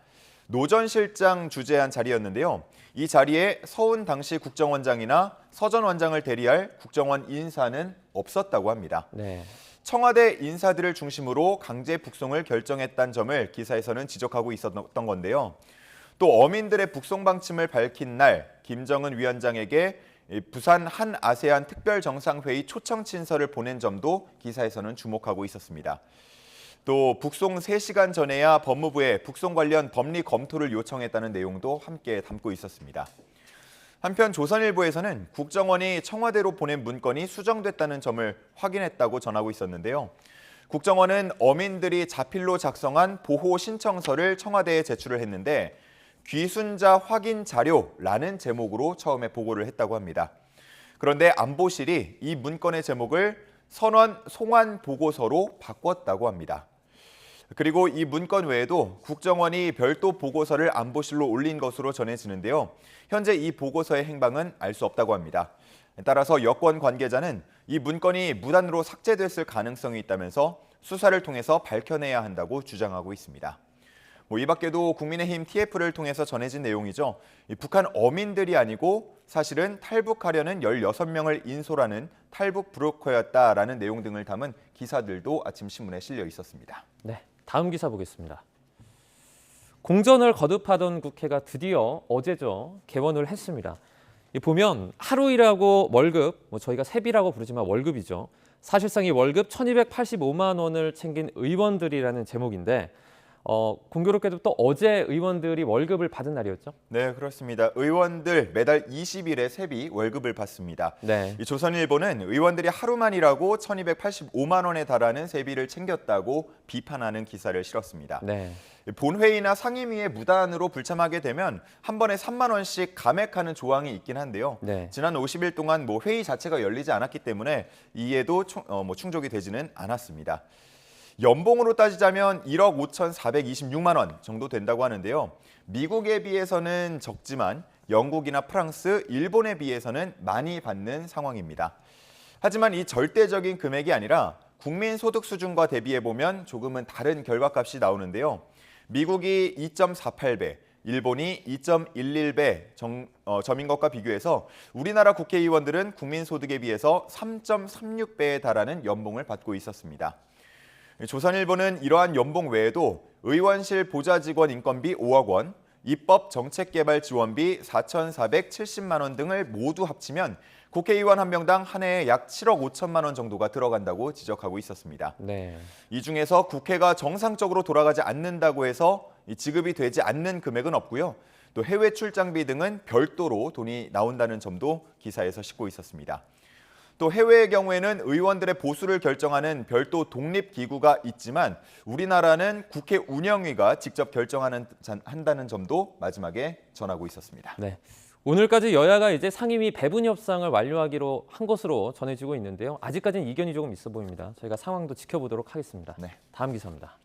노 전 실장 주재한 자리였는데요. 이 자리에 서훈 당시 국정원장이나 서 전 원장을 대리할 국정원 인사는 없었다고 합니다. 네. 청와대 인사들을 중심으로 강제 북송을 결정했다는 점을 기사에서는 지적하고 있었던 건데요. 또 어민들의 북송 방침을 밝힌 날 김정은 위원장에게 부산 한 아세안 특별정상회의 초청 친서를 보낸 점도 기사에서는 주목하고 있었습니다. 또 북송 3시간 전에야 법무부에 북송 관련 법리 검토를 요청했다는 내용도 함께 담고 있었습니다. 한편 조선일보에서는 국정원이 청와대로 보낸 문건이 수정됐다는 점을 확인했다고 전하고 있었는데요. 국정원은 어민들이 자필로 작성한 보호 신청서를 청와대에 제출을 했는데 귀순자 확인 자료라는 제목으로 처음에 보고를 했다고 합니다. 그런데 안보실이 이 문건의 제목을 선원 송환 보고서로 바꿨다고 합니다. 그리고 이 문건 외에도 국정원이 별도 보고서를 안보실로 올린 것으로 전해지는데요. 현재 이 보고서의 행방은 알 수 없다고 합니다. 따라서 여권 관계자는 이 문건이 무단으로 삭제됐을 가능성이 있다면서 수사를 통해서 밝혀내야 한다고 주장하고 있습니다. 이 밖에도 국민의힘 TF를 통해서 전해진 내용이죠. 북한 어민들이 아니고 사실은 탈북하려는 16명을 인솔하는 탈북 브로커였다라는 내용 등을 담은 기사들도 아침 신문에 실려 있었습니다. 네, 다음 기사 보겠습니다. 공전을 거듭하던 국회가 드디어 어제죠, 개원을 했습니다. 보면 하루 일하고 월급, 저희가 세비라고 부르지만 월급이죠. 사실상 이 월급 1,285만 원을 챙긴 의원들이라는 제목인데 공교롭게도 또 어제 의원들이 월급을 받은 날이었죠? 네, 그렇습니다. 의원들 매달 20일에 세비 월급을 받습니다. 네. 이 조선일보는 의원들이 하루만 일하고 1,285만 원에 달하는 세비를 챙겼다고 비판하는 기사를 실었습니다. 네. 본회의나 상임위에 무단으로 불참하게 되면 한 번에 3만 원씩 감액하는 조항이 있긴 한데요. 네. 지난 50일 동안 회의 자체가 열리지 않았기 때문에 이에도 충족이 되지는 않았습니다. 연봉으로 따지자면 1억 5,426만 원 정도 된다고 하는데요. 미국에 비해서는 적지만 영국이나 프랑스, 일본에 비해서는 많이 받는 상황입니다. 하지만 이 절대적인 금액이 아니라 국민 소득 수준과 대비해 보면 조금은 다른 결과값이 나오는데요. 미국이 2.48배, 일본이 2.11배 점인 것과 비교해서 우리나라 국회의원들은 국민 소득에 비해서 3.36배에 달하는 연봉을 받고 있었습니다. 조선일보는 이러한 연봉 외에도 의원실 보좌직원 인건비 5억 원, 입법 정책개발 지원비 4,470만 원 등을 모두 합치면 국회의원 한 명당 한 해에 약 7억 5천만 원 정도가 들어간다고 지적하고 있었습니다. 네. 이 중에서 국회가 정상적으로 돌아가지 않는다고 해서 지급이 되지 않는 금액은 없고요. 또 해외 출장비 등은 별도로 돈이 나온다는 점도 기사에서 싣고 있었습니다. 또 해외의 경우에는 의원들의 보수를 결정하는 별도 독립기구가 있지만 우리나라는 국회 운영위가 직접 한다는 점도 마지막에 전하고 있었습니다. 네. 오늘까지 여야가 이제 상임위 배분 협상을 완료하기로 한 것으로 전해지고 있는데요. 아직까지는 이견이 조금 있어 보입니다. 저희가 상황도 지켜보도록 하겠습니다. 네. 다음 기사입니다.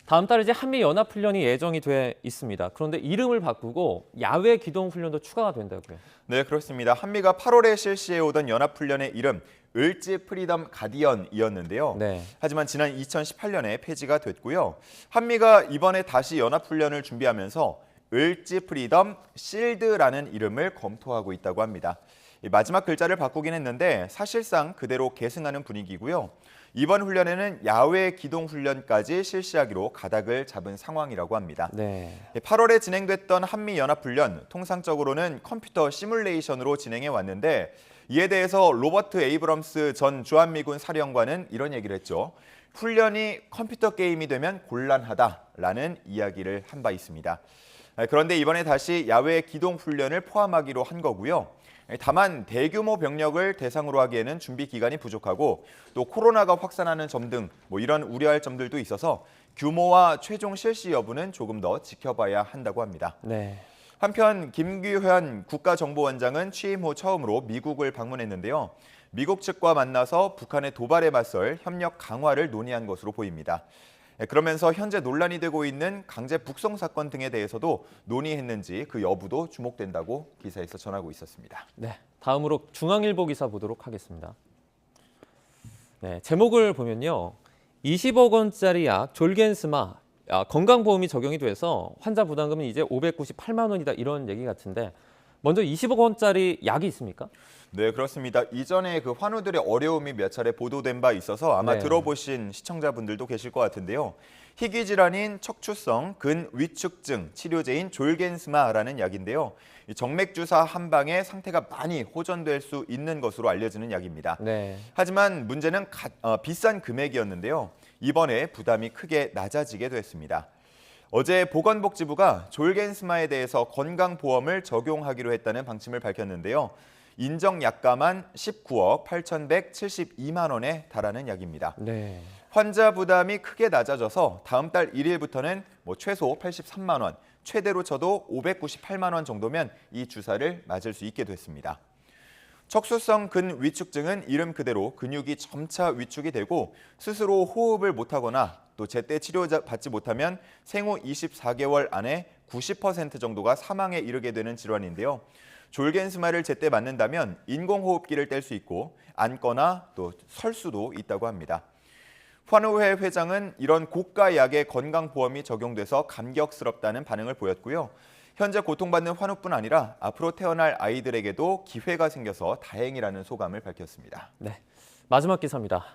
다음 달 이제 한미연합훈련이 예정이 돼 있습니다. 그런데 이름을 바꾸고 야외 기동훈련도 추가가 된다고요. 네, 그렇습니다. 한미가 8월에 실시해 오던 연합훈련의 이름 을지 프리덤 가디언이었는데요. 네. 하지만 지난 2018년에 폐지가 됐고요. 한미가 이번에 다시 연합훈련을 준비하면서 을지 프리덤 실드라는 이름을 검토하고 있다고 합니다. 마지막 글자를 바꾸긴 했는데 사실상 그대로 계승하는 분위기고요. 이번 훈련에는 야외 기동 훈련까지 실시하기로 가닥을 잡은 상황이라고 합니다. 네. 8월에 진행됐던 한미 연합 훈련, 통상적으로는 컴퓨터 시뮬레이션으로 진행해 왔는데 이에 대해서 로버트 에이브럼스 전 주한미군 사령관은 이런 얘기를 했죠. 훈련이 컴퓨터 게임이 되면 곤란하다라는 이야기를 한 바 있습니다. 그런데 이번에 다시 야외 기동 훈련을 포함하기로 한 거고요. 다만 대규모 병력을 대상으로 하기에는 준비 기간이 부족하고 또 코로나가 확산하는 점 등 이런 우려할 점들도 있어서 규모와 최종 실시 여부는 조금 더 지켜봐야 한다고 합니다. 네. 한편 김규현 국가정보원장은 취임 후 처음으로 미국을 방문했는데요. 미국 측과 만나서 북한의 도발에 맞설 협력 강화를 논의한 것으로 보입니다. 그러면서 현재 논란이 되고 있는 강제 북송 사건 등에 대해서도 논의했는지 그 여부도 주목된다고 기사에서 전하고 있었습니다. 네, 다음으로 중앙일보 기사 보도록 하겠습니다. 네, 제목을 보면요. 20억 원짜리 약 졸겐스마 건강보험이 적용이 돼서 환자 부담금은 이제 598만 원이다 이런 얘기 같은데 먼저 20억 원짜리 약이 있습니까? 네, 그렇습니다. 이전에 그 환우들의 어려움이 몇 차례 보도된 바 있어서 아마 네. 들어보신 시청자분들도 계실 것 같은데요. 희귀 질환인 척추성 근위축증 치료제인 졸겐스마라는 약인데요. 정맥 주사 한 방에 상태가 많이 호전될 수 있는 것으로 알려지는 약입니다. 네. 하지만 문제는 비싼 금액이었는데요. 이번에 부담이 크게 낮아지게 됐습니다. 어제 보건복지부가 졸겐스마에 대해서 건강보험을 적용하기로 했다는 방침을 밝혔는데요. 인정 약가만 19억 8,172만 원에 달하는 약입니다. 네. 환자 부담이 크게 낮아져서 다음 달 1일부터는 최소 83만 원, 최대로 쳐도 598만 원 정도면 이 주사를 맞을 수 있게 됐습니다. 척추성 근위축증은 이름 그대로 근육이 점차 위축이 되고 스스로 호흡을 못하거나 또 제때 치료받지 못하면 생후 24개월 안에 90% 정도가 사망에 이르게 되는 질환인데요. 졸겐스마를 제때 맞는다면 인공호흡기를 뗄 수 있고 앉거나 또 설 수도 있다고 합니다. 환우회 회장은 이런 고가 약의 건강보험이 적용돼서 감격스럽다는 반응을 보였고요. 현재 고통받는 환우뿐 아니라 앞으로 태어날 아이들에게도 기회가 생겨서 다행이라는 소감을 밝혔습니다. 네, 마지막 기사입니다.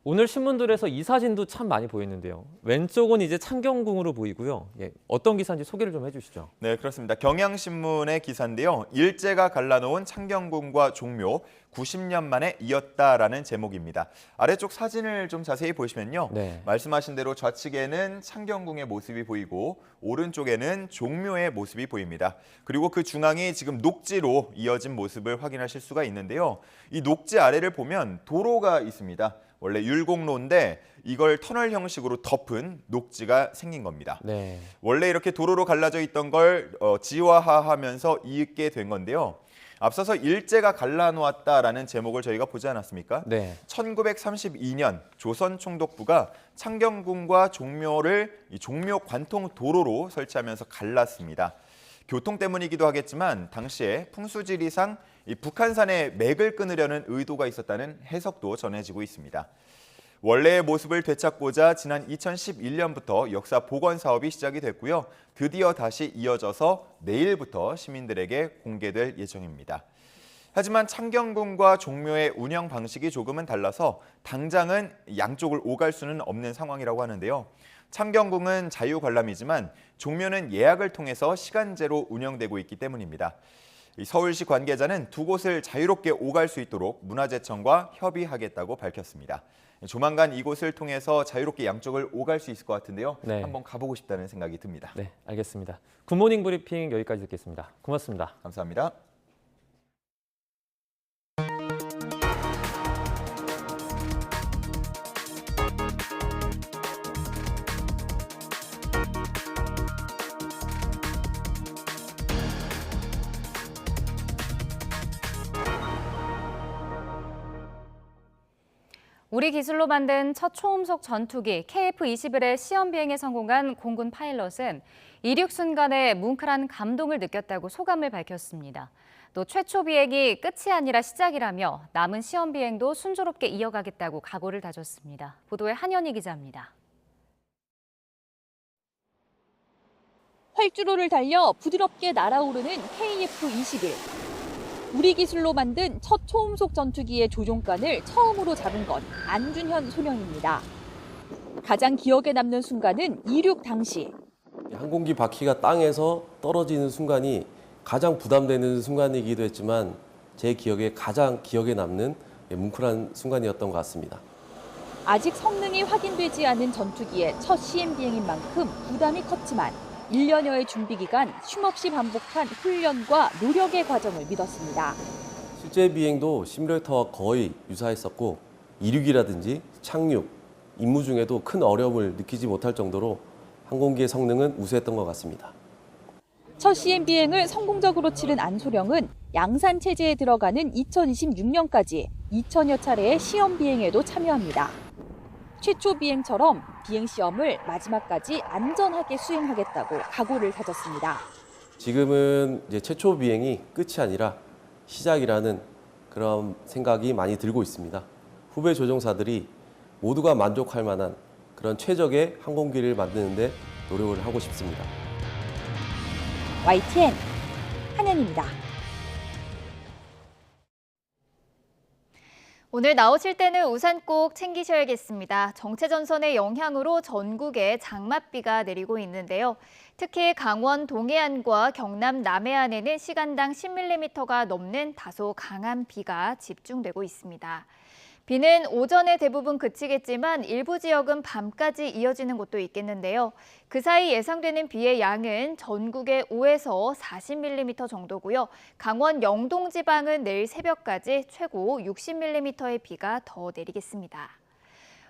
오늘 신문들에서 이 사진도 참 많이 보이는데요. 왼쪽은 이제 창경궁으로 보이고요. 예, 어떤 기사인지 소개를 좀 해주시죠. 네, 그렇습니다. 경향신문의 기사인데요. 일제가 갈라놓은 창경궁과 종묘 90년 만에 이었다라는 제목입니다. 아래쪽 사진을 좀 자세히 보시면요. 네. 말씀하신 대로 좌측에는 창경궁의 모습이 보이고 오른쪽에는 종묘의 모습이 보입니다. 그리고 그 중앙이 지금 녹지로 이어진 모습을 확인하실 수가 있는데요. 이 녹지 아래를 보면 도로가 있습니다. 원래 율곡로인데 이걸 터널 형식으로 덮은 녹지가 생긴 겁니다. 네. 원래 이렇게 도로로 갈라져 있던 걸 지화하면서 잇게 된 건데요. 앞서서 일제가 갈라놓았다라는 제목을 저희가 보지 않았습니까? 네. 1932년 조선 총독부가 창경궁과 종묘를 종묘 관통 도로로 설치하면서 갈랐습니다. 교통 때문이기도 하겠지만 당시에 풍수지리상 이 북한산에 맥을 끊으려는 의도가 있었다는 해석도 전해지고 있습니다. 원래의 모습을 되찾고자 지난 2011년부터 역사 복원 사업이 시작이 됐고요. 드디어 다시 이어져서 내일부터 시민들에게 공개될 예정입니다. 하지만 창경궁과 종묘의 운영 방식이 조금은 달라서 당장은 양쪽을 오갈 수는 없는 상황이라고 하는데요. 창경궁은 자유 관람이지만 종묘는 예약을 통해서 시간제로 운영되고 있기 때문입니다. 서울시 관계자는 두 곳을 자유롭게 오갈 수 있도록 문화재청과 협의하겠다고 밝혔습니다. 조만간 이곳을 통해서 자유롭게 양쪽을 오갈 수 있을 것 같은데요. 네. 한번 가보고 싶다는 생각이 듭니다. 네, 알겠습니다. 굿모닝 브리핑 여기까지 듣겠습니다. 고맙습니다. 감사합니다. 우리 기술로 만든 첫 초음속 전투기 KF-21의 시험 비행에 성공한 공군 파일럿은 이륙 순간에 뭉클한 감동을 느꼈다고 소감을 밝혔습니다. 또 최초 비행이 끝이 아니라 시작이라며 남은 시험 비행도 순조롭게 이어가겠다고 각오를 다졌습니다. 보도에 한현희 기자입니다. 활주로를 달려 부드럽게 날아오르는 KF-21. 우리 기술로 만든 첫 초음속 전투기의 조종관을 처음으로 잡은 건 안준현 소령입니다. 가장 기억에 남는 순간은 이륙 당시. 항공기 바퀴가 땅에서 떨어지는 순간이 가장 부담되는 순간이기도 했지만 제 기억에 가장 기억에 남는 뭉클한 순간이었던 것 같습니다. 아직 성능이 확인되지 않은 전투기의 첫 시험 비행인 만큼 부담이 컸지만 1년여의 준비 기간 쉼없이 반복한 훈련과 노력의 과정을 믿었습니다. 실제 비행도 시뮬레이터와 거의 유사했었고 이륙이라든지 착륙, 임무 중에도 큰 어려움을 느끼지 못할 정도로 항공기의 성능은 우수했던 것 같습니다. 첫 시험 비행을 성공적으로 치른 안소령은 양산 체제에 들어가는 2026년까지 2천여 차례의 시험 비행에도 참여합니다. 최초 비행처럼 비행 시험을 마지막까지 안전하게 수행하겠다고 각오를 다졌습니다. 지금은 이제 최초 비행이 끝이 아니라 시작이라는 그런 생각이 많이 들고 있습니다. 후배 조종사들이 모두가 만족할 만한 그런 최적의 항공기를 만드는 데 노력을 하고 싶습니다. YTN 한현입니다. 오늘 나오실 때는 우산 꼭 챙기셔야겠습니다. 정체전선의 영향으로 전국에 장맛비가 내리고 있는데요. 특히 강원 동해안과 경남 남해안에는 시간당 10mm가 넘는 다소 강한 비가 집중되고 있습니다. 비는 오전에 대부분 그치겠지만 일부 지역은 밤까지 이어지는 곳도 있겠는데요. 그 사이 예상되는 비의 양은 전국에 5에서 40mm 정도고요. 강원 영동 지방은 내일 새벽까지 최고 60mm의 비가 더 내리겠습니다.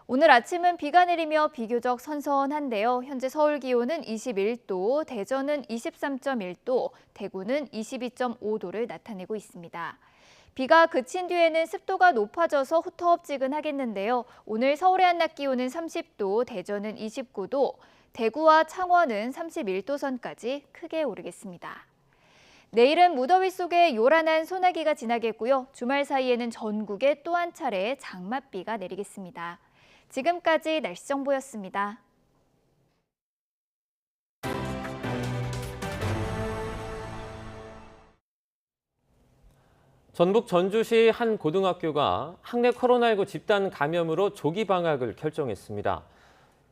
오늘 아침은 비가 내리며 비교적 선선한데요. 현재 서울 기온은 21도, 대전은 23.1도, 대구는 22.5도를 나타내고 있습니다. 비가 그친 뒤에는 습도가 높아져서 후텁지근하겠는데요. 오늘 서울의 한낮 기온은 30도, 대전은 29도, 대구와 창원은 31도 선까지 크게 오르겠습니다. 내일은 무더위 속에 요란한 소나기가 지나겠고요. 주말 사이에는 전국에 또 한 차례 장맛비가 내리겠습니다. 지금까지 날씨 정보였습니다. 전북 전주시 한 고등학교가 학내 코로나19 집단 감염으로 조기 방학을 결정했습니다.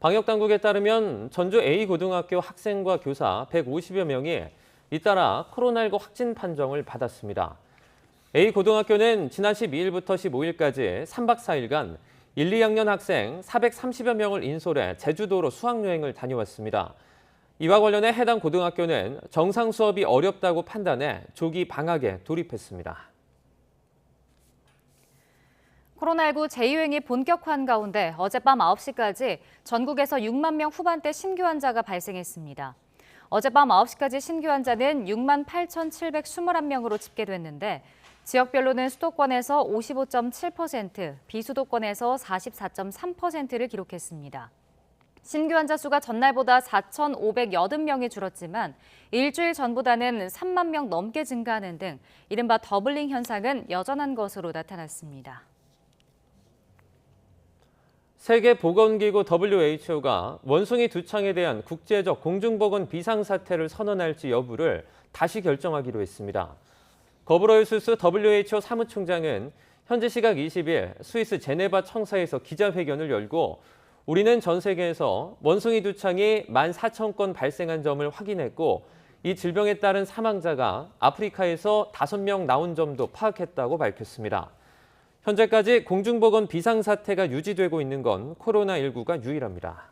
방역당국에 따르면 전주 A고등학교 학생과 교사 150여 명이 잇따라 코로나19 확진 판정을 받았습니다. A고등학교는 지난 12일부터 15일까지 3박 4일간 1, 2학년 학생 430여 명을 인솔해 제주도로 수학여행을 다녀왔습니다. 이와 관련해 해당 고등학교는 정상 수업이 어렵다고 판단해 조기 방학에 돌입했습니다. 코로나19 제2유행이 본격화한 가운데 어젯밤 9시까지 전국에서 6만 명 후반대 신규 환자가 발생했습니다. 어젯밤 9시까지 신규 환자는 6만 8,721명으로 집계됐는데 지역별로는 수도권에서 55.7%, 비수도권에서 44.3%를 기록했습니다. 신규 환자 수가 전날보다 4,580명이 줄었지만 일주일 전보다는 3만 명 넘게 증가하는 등 이른바 더블링 현상은 여전한 것으로 나타났습니다. 세계보건기구 WHO가 원숭이 두창에 대한 국제적 공중보건 비상사태를 선언할지 여부를 다시 결정하기로 했습니다. 거브러유수스 WHO 사무총장은 현지 시각 20일 스위스 제네바 청사에서 기자회견을 열고 우리는 전 세계에서 원숭이 두창이 14,000건 발생한 점을 확인했고 이 질병에 따른 사망자가 아프리카에서 5명 나온 점도 파악했다고 밝혔습니다. 현재까지 공중보건 비상사태가 유지되고 있는 건 코로나19가 유일합니다.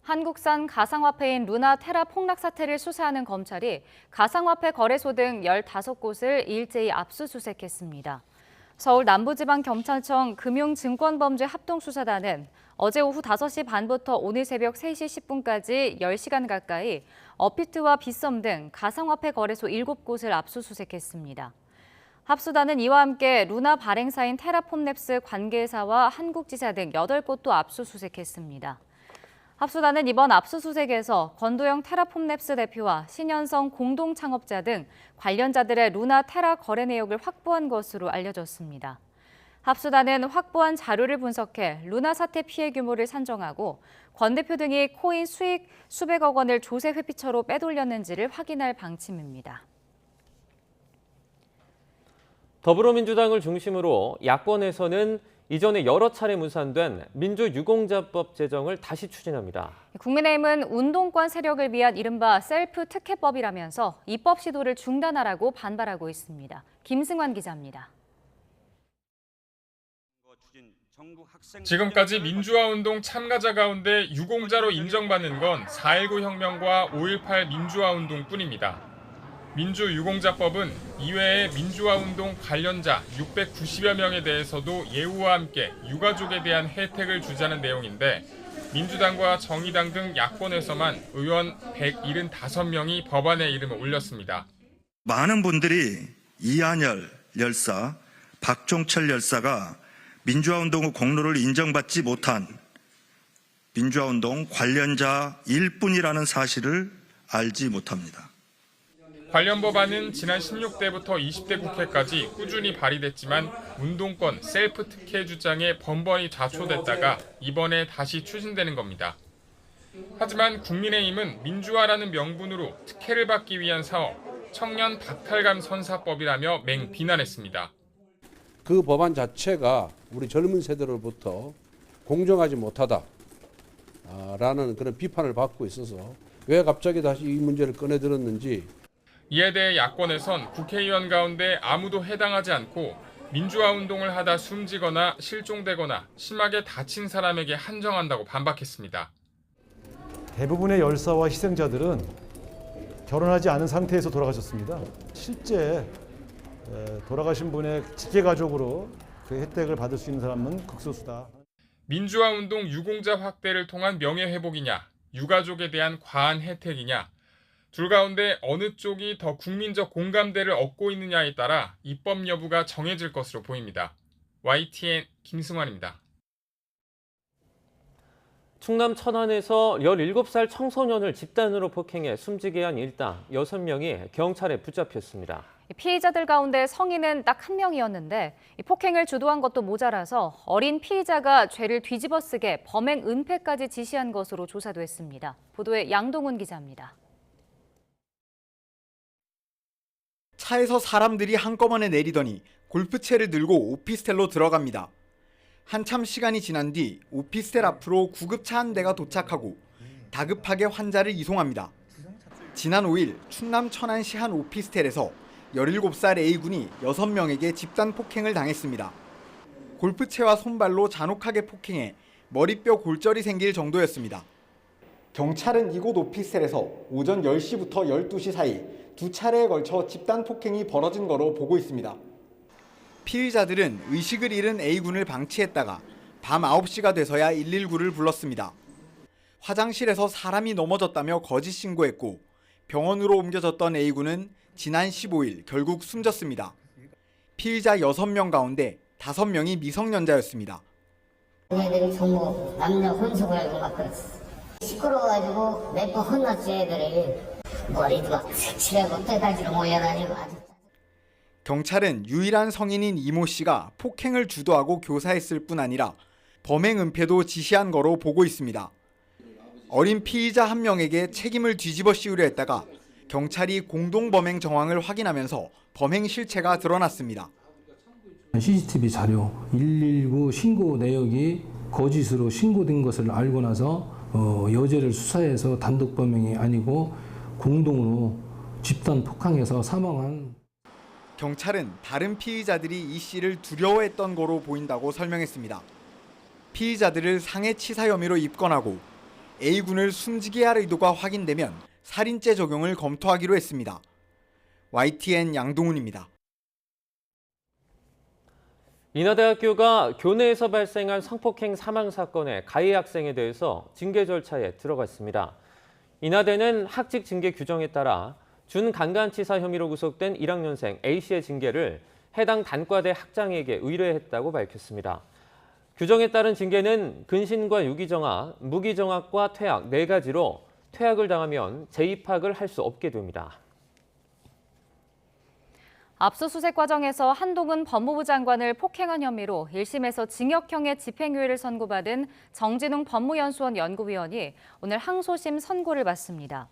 한국산 가상화폐인 루나 테라 폭락 사태를 수사하는 검찰이 가상화폐 거래소 등 15곳을 일제히 압수수색했습니다. 서울 남부지방경찰청 금융증권범죄합동수사단은 어제 오후 5시 반부터 오늘 새벽 3시 10분까지 10시간 가까이 업비트와 빗썸 등 가상화폐 거래소 7곳을 압수수색했습니다. 합수단은 이와 함께 루나 발행사인 테라폼랩스 관계사와 한국지사 등 8곳도 압수수색했습니다. 합수단은 이번 압수수색에서 권도영 테라폼랩스 대표와 신현성 공동창업자 등 관련자들의 루나 테라 거래 내역을 확보한 것으로 알려졌습니다. 합수단은 확보한 자료를 분석해 루나 사태 피해 규모를 산정하고 권 대표 등이 코인 수익 수백억 원을 조세 회피처로 빼돌렸는지를 확인할 방침입니다. 더불어민주당을 중심으로 야권에서는 이전에 여러 차례 무산된 민주유공자법 제정을 다시 추진합니다. 국민의힘은 운동권 세력을 위한 이른바 셀프 특혜법이라면서 입법 시도를 중단하라고 반발하고 있습니다. 김승환 기자입니다. 지금까지 민주화 운동 참가자 가운데 유공자로 인정받는 건 4.19 혁명과 5.18 민주화 운동뿐입니다. 민주유공자법은 이외에 민주화 운동 관련자 690여 명에 대해서도 예우와 함께 유가족에 대한 혜택을 주자는 내용인데 민주당과 정의당 등 야권에서만 의원 175명이 법안에 이름을 올렸습니다. 많은 분들이 이한열 열사, 박종철 열사가 민주화운동 공로를 인정받지 못한 민주화운동 관련자일 뿐이라는 사실을 알지 못합니다. 관련 법안은 지난 16대부터 20대 국회까지 꾸준히 발의됐지만 운동권 셀프 특혜 주장에 번번이 좌초됐다가 이번에 다시 추진되는 겁니다. 하지만 국민의힘은 민주화라는 명분으로 특혜를 받기 위한 사업, 청년 박탈감 선사법이라며 맹비난했습니다. 그 법안 자체가 우리 젊은 세대로부터 공정하지 못하다라는 그런 비판을 받고 있어서 왜 갑자기 다시 이 문제를 꺼내들었는지. 이에 대해 야권에선 국회의원 가운데 아무도 해당하지 않고 민주화 운동을 하다 숨지거나 실종되거나 심하게 다친 사람에게 한정한다고 반박했습니다. 대부분의 열사와 희생자들은 결혼하지 않은 상태에서 돌아가셨습니다. 실제 돌아가신 분의 직계가족으로 그 혜택을 받을 수 있는 사람은 극소수다. 민주화 운동 유공자 확대를 통한 명예회복이냐, 유가족에 대한 과한 혜택이냐, 둘 가운데 어느 쪽이 더 국민적 공감대를 얻고 있느냐에 따라 입법 여부가 정해질 것으로 보입니다. YTN 김승환입니다. 충남 천안에서 17살 청소년을 집단으로 폭행해 숨지게 한 일당 6명이 경찰에 붙잡혔습니다. 피의자들 가운데 성인은 딱 1명이었는데 폭행을 주도한 것도 모자라서 어린 피의자가 죄를 뒤집어쓰게 범행 은폐까지 지시한 것으로 조사됐습니다. 보도에 양동훈 기자입니다. 차에서 사람들이 한꺼번에 내리더니 골프채를 들고 오피스텔로 들어갑니다. 한참 시간이 지난 뒤 오피스텔 앞으로 구급차 한 대가 도착하고 다급하게 환자를 이송합니다. 지난 5일 충남 천안시 한 오피스텔에서 17살 A군이 6명에게 집단 폭행을 당했습니다. 골프채와 손발로 잔혹하게 폭행해 머리뼈 골절이 생길 정도였습니다. 경찰은 이곳 오피스텔에서 오전 10시부터 12시 사이 2차례에 걸쳐 집단 폭행이 벌어진 거로 보고 있습니다. 피의자들은 의식을 잃은 A군을 방치했다가 밤 9시가 돼서야 119를 불렀습니다. 화장실에서 사람이 넘어졌다며 거짓 신고했고 병원으로 옮겨졌던 A군은 지난 15일 결국 숨졌습니다. 피의자 6명 가운데 5명이 미성년자였습니다. 얘들이 전부 남녀 혼수고 알고 막 그랬어. 시끄러워가지고 몇 번 혼났지 애들이. 머리도 막 색칠하고 때가지로 모여가지고 아주. 경찰은 유일한 성인인 이모 씨가 폭행을 주도하고 교사했을 뿐 아니라 범행 은폐도 지시한 거로 보고 있습니다. 어린 피의자 1명에게 책임을 뒤집어 씌우려 했다가 경찰이 공동범행 정황을 확인하면서 범행 실체가 드러났습니다. CCTV 자료, 119 신고 내역이 거짓으로 신고된 것을 알고 나서 여죄를 수사해서 단독 범행이 아니고 공동으로 집단 폭행해서 사망한. 경찰은 다른 피의자들이 이 씨를 두려워했던 거로 보인다고 설명했습니다. 피의자들을 상해치사 혐의로 입건하고 A군을 숨지게 할 의도가 확인되면 살인죄 적용을 검토하기로 했습니다. YTN 양동훈입니다. 인하대학교가 교내에서 발생한 성폭행 사망 사건의 가해 학생에 대해서 징계 절차에 들어갔습니다. 인하대는 학직 징계 규정에 따라 준강간치사 혐의로 구속된 1학년생 A씨의 징계를 해당 단과대 학장에게 의뢰했다고 밝혔습니다. 규정에 따른 징계는 근신과 유기정학, 무기정학과 퇴학 4가지로 퇴학을 당하면 재입학을 할 수 없게 됩니다. 압수수색 과정에서 한동훈 법무부 장관을 폭행한 혐의로 1심에서 징역형의 집행유예를 선고받은 정진웅 법무연수원 연구위원이 오늘 항소심 선고를 받습니다.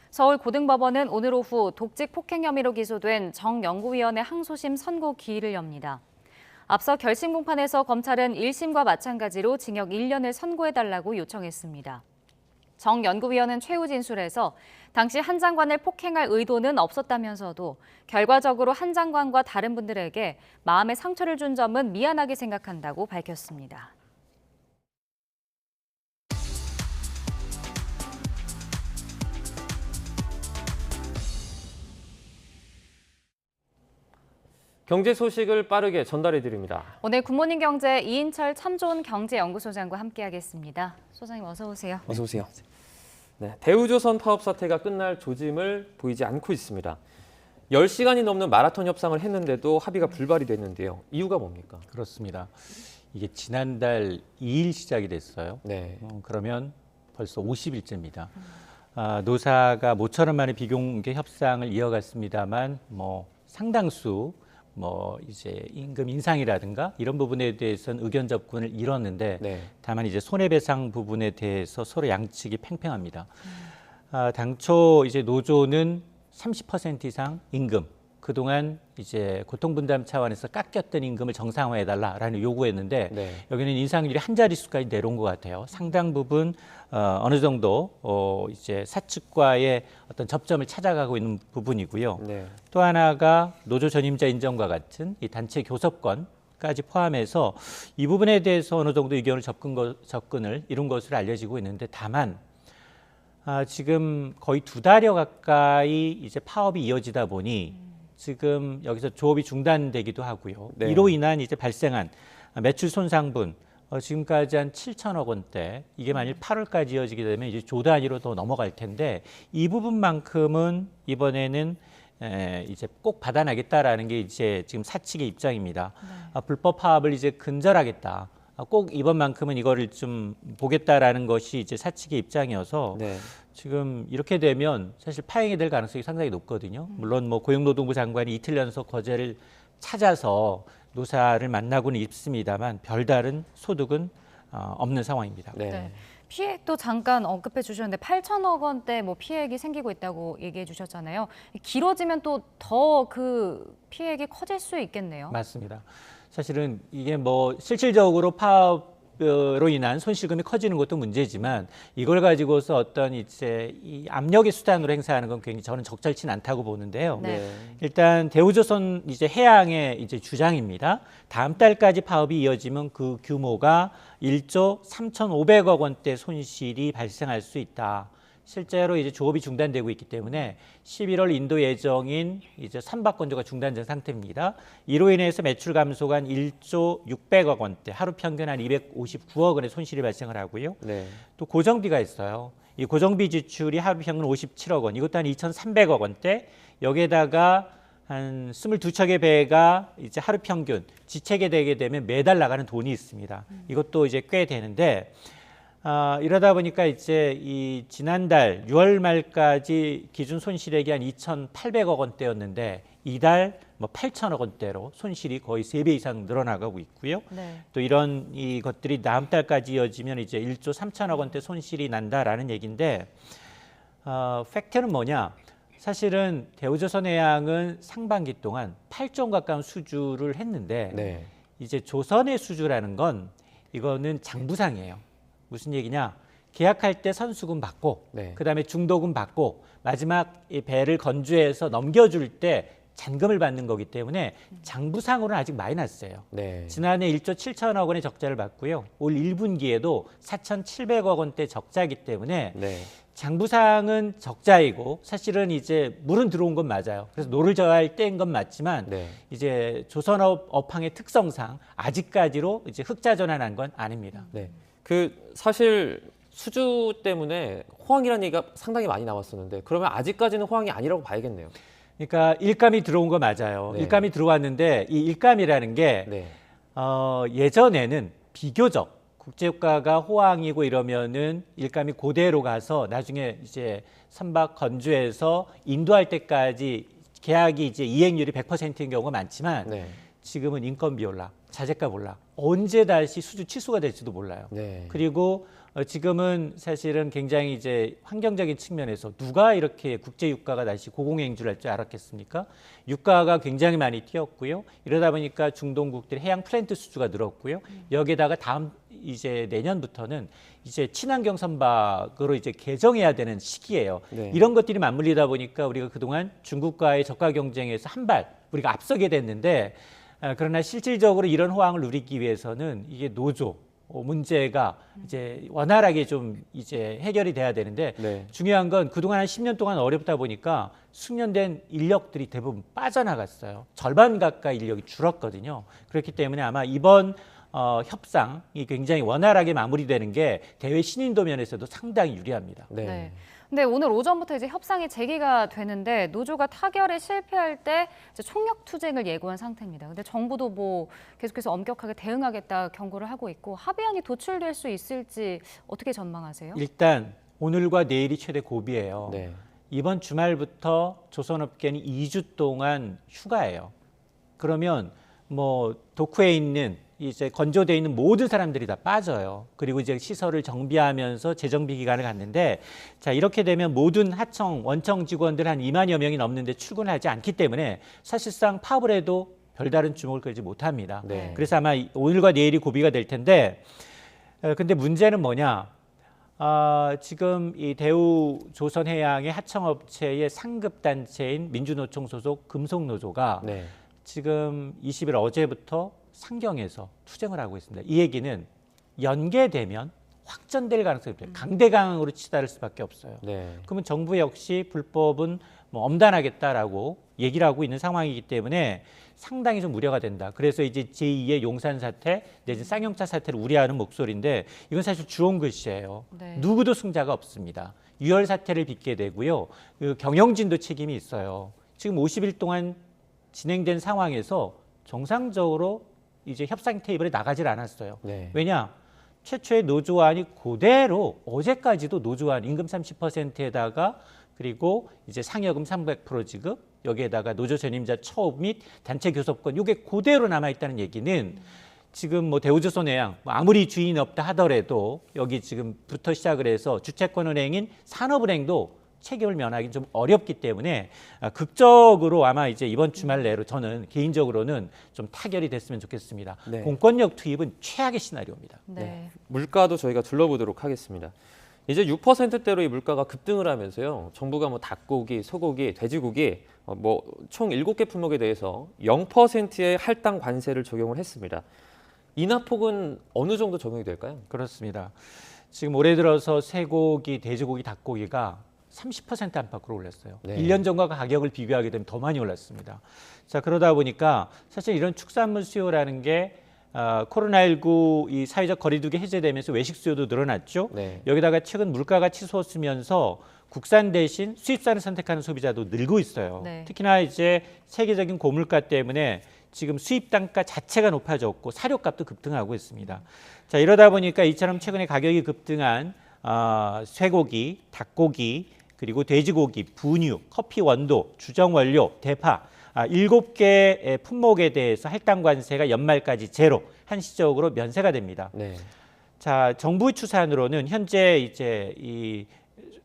서울고등법원은 오늘 오후 독직 폭행 혐의로 기소된 정 연구위원의 항소심 선고 기일을 엽니다. 앞서 결심 공판에서 검찰은 1심과 마찬가지로 징역 1년을 선고해달라고 요청했습니다. 정 연구위원은 최후 진술에서 당시 한 장관을 폭행할 의도는 없었다면서도 결과적으로 한 장관과 다른 분들에게 마음의 상처를 준 점은 미안하게 생각한다고 밝혔습니다. 경제 소식을 빠르게 전달해 드립니다. 오늘 굿모닝 경제 이인철 참좋은 경제연구소장과 함께하겠습니다. 소장님 어서 오세요. 어서 오세요. 네, 대우조선 파업 사태가 끝날 조짐을 보이지 않고 있습니다. 10시간이 넘는 마라톤 협상을 했는데도 합의가 불발이 됐는데요. 이유가 뭡니까? 그렇습니다. 이게 지난달 2일 시작이 됐어요. 네. 그러면 벌써 50일째입니다. 노사가 모처럼 만에 비공개 협상을 이어갔습니다만 상당수 이제 임금 인상이라든가 이런 부분에 대해서는 의견 접근을 이뤘는데 다만 이제 손해배상 부분에 대해서 서로 양측이 팽팽합니다. 당초 이제 노조는 30% 이상 임금, 그동안 이제 고통분담 차원에서 깎였던 임금을 정상화해달라라는 요구했는데 여기는 인상률이 한 자릿수까지 내려온 것 같아요. 상당 부분 어느 정도 이제 사측과의 어떤 접점을 찾아가고 있는 부분이고요. 또 하나가 노조 전임자 인정과 같은 이 단체 교섭권까지 포함해서 이 부분에 대해서 어느 정도 의견을 접근을 이룬 것으로 알려지고 있는데 다만 지금 거의 2달여 가까이 이제 파업이 이어지다 보니 지금 여기서 조업이 중단되기도 하고요. 이로 인한 이제 발생한 매출 손상분 지금까지 한 7천억 원대, 이게 만일 8월까지 이어지게 되면 이제 조 단위로 더 넘어갈 텐데 이 부분만큼은 이번에는 이제 꼭 받아내겠다라는 게 이제 지금 사측의 입장입니다. 불법 파업을 이제 근절하겠다. 꼭 이번만큼은 이거를 좀 보겠다라는 것이 이제 사측의 입장이어서 지금 이렇게 되면 사실 파행이 될 가능성이 상당히 높거든요. 물론 고용노동부 장관이 이틀 연속 거제를 찾아서 노사를 만나고는 있습니다만 별다른 소득은 없는 상황입니다. 피해액도 잠깐 언급해 주셨는데 8천억 원대 피해액이 생기고 있다고 얘기해 주셨잖아요. 길어지면 또 더 그 피해액이 커질 수 있겠네요. 맞습니다. 사실은 이게 실질적으로 파업으로 인한 손실금이 커지는 것도 문제지만 이걸 가지고서 어떤 이제 이 압력의 수단으로 행사하는 건 굉장히 저는 적절치는 않다고 보는데요. 일단 대우조선 이제 해양의 이제 주장입니다. 다음 달까지 파업이 이어지면 그 규모가 1조 3,500억 원대 손실이 발생할 수 있다. 실제로 이제 조업이 중단되고 있기 때문에 11월 인도 예정인 이제 선박 건조가 중단된 상태입니다. 이로 인해서 매출 감소가 한 1조 600억 원대, 하루 평균 한 259억 원의 손실이 발생을 하고요. 또 고정비가 있어요. 이 고정비 지출이 하루 평균 57억 원, 이것도 한 2,300억 원대. 여기에다가 한 22척의 배가 이제 하루 평균 지체게 되게 되면 매달 나가는 돈이 있습니다. 이것도 이제 꽤 되는데. 이러다 보니까 이제 이 지난달 6월 말까지 기준 손실액이 한 2,800억 원대였는데 이달 8천억 원대로 손실이 거의 3배 이상 늘어나가고 있고요. 또 이런 이 것들이 다음 달까지 이어지면 이제 1조 3천억 원대 손실이 난다라는 얘기인데 팩트는 뭐냐? 사실은 대우조선해양은 상반기 동안 8조 원 가까운 수주를 했는데 네. 이제 조선의 수주라는 건 이거는 장부상이에요. 무슨 얘기냐? 계약할 때 선수금 받고 네. 그다음에 중도금 받고 마지막 이 배를 건조해서 넘겨줄 때 잔금을 받는 거기 때문에 장부상으로는 아직 마이너스예요. 네. 지난해 1조 7천억 원의 적자를 봤고요. 올 1분기에도 4,700억 원대 적자이기 때문에 네. 장부상은 적자이고 사실은 이제 물은 들어온 건 맞아요. 그래서 노를 저할 때인 건 맞지만 네. 이제 조선업 업황의 특성상 아직까지로 이제 흑자 전환한 건 아닙니다. 네. 그 사실 수주 때문에 호황이라는 얘기가 상당히 많이 나왔었는데 그러면 아직까지는 호황이 아니라고 봐야겠네요. 그러니까 일감이 들어온 거 맞아요. 네. 일감이 들어왔는데 이 일감이라는 게 네. 예전에는 비교적 국제유가가 호황이고 이러면은 일감이 그대로 가서 나중에 이제 선박 건조해서 인도할 때까지 계약이 이제 이행률이 100%인 경우가 많지만 네. 지금은 인건비 올라, 자재값 올라, 언제 다시 수주 취소가 될지도 몰라요. 네. 그리고 지금은 사실은 굉장히 이제 환경적인 측면에서 누가 이렇게 국제 유가가 다시 고공행주를 할 줄 알았겠습니까? 유가가 굉장히 많이 뛰었고요. 이러다 보니까 중동국들의 해양 플랜트 수주가 늘었고요. 여기에다가 다음 이제 내년부터는 이제 친환경 선박으로 이제 개정해야 되는 시기예요. 네. 이런 것들이 맞물리다 보니까 우리가 그동안 중국과의 저가 경쟁에서 한 발 우리가 앞서게 됐는데 그러나 실질적으로 이런 호황을 누리기 위해서는 이게 노조 문제가 이제 원활하게 좀 이제 해결이 돼야 되는데 네. 중요한 건 그동안 한 10년 동안 어렵다 보니까 숙련된 인력들이 대부분 빠져나갔어요. 절반 가까이 인력이 줄었거든요. 그렇기 때문에 아마 이번 협상이 굉장히 원활하게 마무리되는 게 대외 신인도 면에서도 상당히 유리합니다. 네. 근데 오늘 오전부터 이제 협상이 재개가 되는데 노조가 타결에 실패할 때 이제 총력 투쟁을 예고한 상태입니다. 근데 정부도 뭐 계속해서 엄격하게 대응하겠다 경고를 하고 있고 합의안이 도출될 수 있을지 어떻게 전망하세요? 일단 오늘과 내일이 최대 고비예요. 네. 이번 주말부터 조선업계는 2주 동안 휴가예요. 그러면 뭐 도쿠에 있는 이제 건조돼 있는 모든 사람들이 다 빠져요. 그리고 이제 시설을 정비하면서 재정비 기간을 갖는데 자 이렇게 되면 모든 하청, 원청 직원들 한 2만여 명이 넘는데 출근하지 않기 때문에 사실상 파업을 해도 별다른 주목을 끌지 못합니다. 네. 그래서 아마 오늘과 내일이 고비가 될 텐데 근데 문제는 뭐냐? 지금 이 대우조선해양의 하청업체의 상급 단체인 민주노총 소속 금속노조가 네. 지금 20일 어제부터 상경에서 투쟁을 하고 있습니다. 이 얘기는 연계되면 확전될 가능성이 있어요. 강대강으로 치달을 수밖에 없어요. 네. 그러면 정부 역시 불법은 뭐 엄단하겠다라고 얘기를 하고 있는 상황이기 때문에 상당히 좀 우려가 된다. 그래서 이제 제2의 용산 사태 내지 쌍용차 사태를 우려하는 목소리인데 이건 사실 주온 글씨예요. 네. 누구도 승자가 없습니다. 유혈 사태를 빚게 되고요. 그 경영진도 책임이 있어요. 지금 50일 동안 진행된 상황에서 정상적으로 이제 협상 테이블에 나가질 않았어요. 네. 왜냐? 최초의 노조안이 그대로 어제까지도 노조안 임금 30%에다가 그리고 이제 상여금 300% 지급 여기에다가 노조 전임자 처우 및 단체 교섭권 이게 그대로 남아있다는 얘기는 지금 뭐 대우조선해양 아무리 주인이 없다 하더라도 여기 지금부터 시작을 해서 주채권은행인 산업은행도 책임을 면하기 좀 어렵기 때문에 극적으로 아마 이제 이번 주말 내로 저는 개인적으로는 좀 타결이 됐으면 좋겠습니다. 네. 공권력 투입은 최악의 시나리오입니다. 네. 물가도 저희가 둘러보도록 하겠습니다. 이제 6%대로 이 물가가 급등을 하면서요. 정부가 뭐 닭고기, 소고기, 돼지고기 뭐 총 7개 품목에 대해서 0%의 할당 관세를 적용을 했습니다. 인하폭은 어느 정도 적용이 될까요? 그렇습니다. 지금 올해 들어서 쇠고기, 돼지고기, 닭고기가 30% 안팎으로 올랐어요. 네. 1년 전과 가격을 비교하게 되면 더 많이 올랐습니다. 자, 그러다 보니까 사실 이런 축산물 수요라는 게 코로나19 이 사회적 거리두기 해제되면서 외식 수요도 늘어났죠. 네. 여기다가 최근 물가가 치솟으면서 국산 대신 수입산을 선택하는 소비자도 늘고 있어요. 네. 특히나 이제 세계적인 고물가 때문에 지금 수입 단가 자체가 높아졌고 사료값도 급등하고 있습니다. 자, 이러다 보니까 이처럼 최근에 가격이 급등한 쇠고기, 닭고기, 그리고 돼지고기, 분유, 커피 원두, 주정 원료, 대파 7개의 품목에 대해서 할당 관세가 연말까지 제로 한시적으로 면세가 됩니다. 네. 자, 정부 추산으로는 현재 이제 이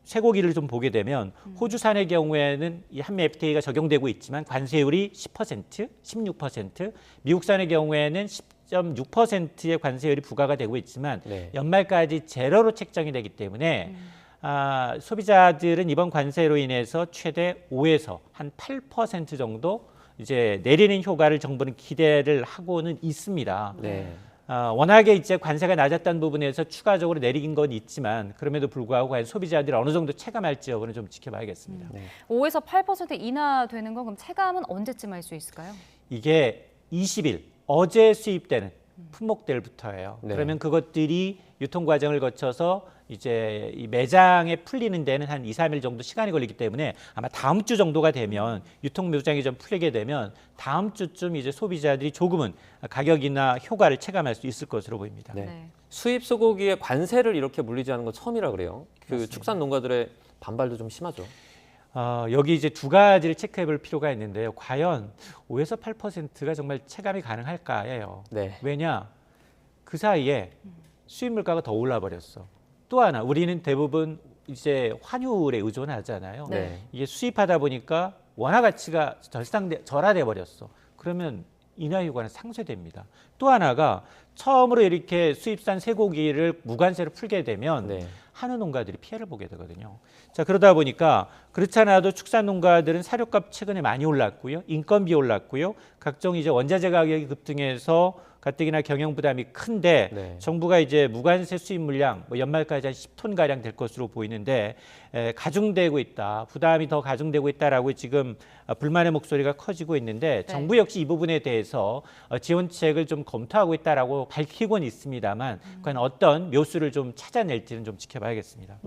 쇠고기를 좀 보게 되면 호주산의 경우에는 이 한미 FTA가 적용되고 있지만 관세율이 10%, 16%, 미국산의 경우에는 10.6%의 관세율이 부과가 되고 있지만 연말까지 제로로 책정이 되기 때문에 소비자들은 이번 관세로 인해서 최대 5에서 한 8% 정도 이제 내리는 효과를 정부는 기대를 하고는 있습니다. 워낙에 이제 관세가 낮았다는 부분에서 추가적으로 내린 건 있지만 그럼에도 불구하고 과연 소비자들이 어느 정도 체감할지 여부는 좀 지켜봐야겠습니다. 5에서 8% 인하되는 건 그럼 체감은 언제쯤 할 수 있을까요? 이게 20일 어제 수입되는 품목들부터예요. 그러면 그것들이 유통 과정을 거쳐서 이제 이 매장에 풀리는 데는 한 2, 3일 정도 시간이 걸리기 때문에 아마 다음 주 정도가 되면 유통 매장이 좀 풀리게 되면 다음 주쯤 이제 소비자들이 조금은 가격이나 효과를 체감할 수 있을 것으로 보입니다. 수입 소고기에 관세를 이렇게 물리지 않은 건 처음이라 그래요. 그 축산 농가들의 반발도 좀 심하죠. 여기 이제 두 가지를 체크해 볼 필요가 있는데요. 과연 5에서 8%가 정말 체감이 가능할까예요. 왜냐? 그 사이에 수입 물가가 더 올라 버렸어. 또 하나 우리는 대부분 이제 환율에 의존하잖아요. 이게 수입하다 보니까 원화 가치가 절하돼 버렸어. 그러면 인하 효과는 상쇄됩니다. 또 하나가 처음으로 이렇게 수입산 쇠고기를 무관세로 풀게 되면 한우 농가들이 피해를 보게 되거든요. 자, 그러다 보니까 그렇지 않아도 축산 농가들은 사료값 최근에 많이 올랐고요. 인건비 올랐고요. 각종 이제 원자재 가격이 급등해서 가뜩이나 경영 부담이 큰데 정부가 이제 무관세 수입 물량 연말까지 한 10톤 가량 될 것으로 보이는데 가중되고 있다. 부담이 더 가중되고 있다라고 지금 불만의 목소리가 커지고 있는데 정부 역시 이 부분에 대해서 지원책을 좀 검토하고 있다라고 밝히고는 있습니다만 과연 어떤 묘수를 좀 찾아낼지는 좀 지켜봐야겠습니다.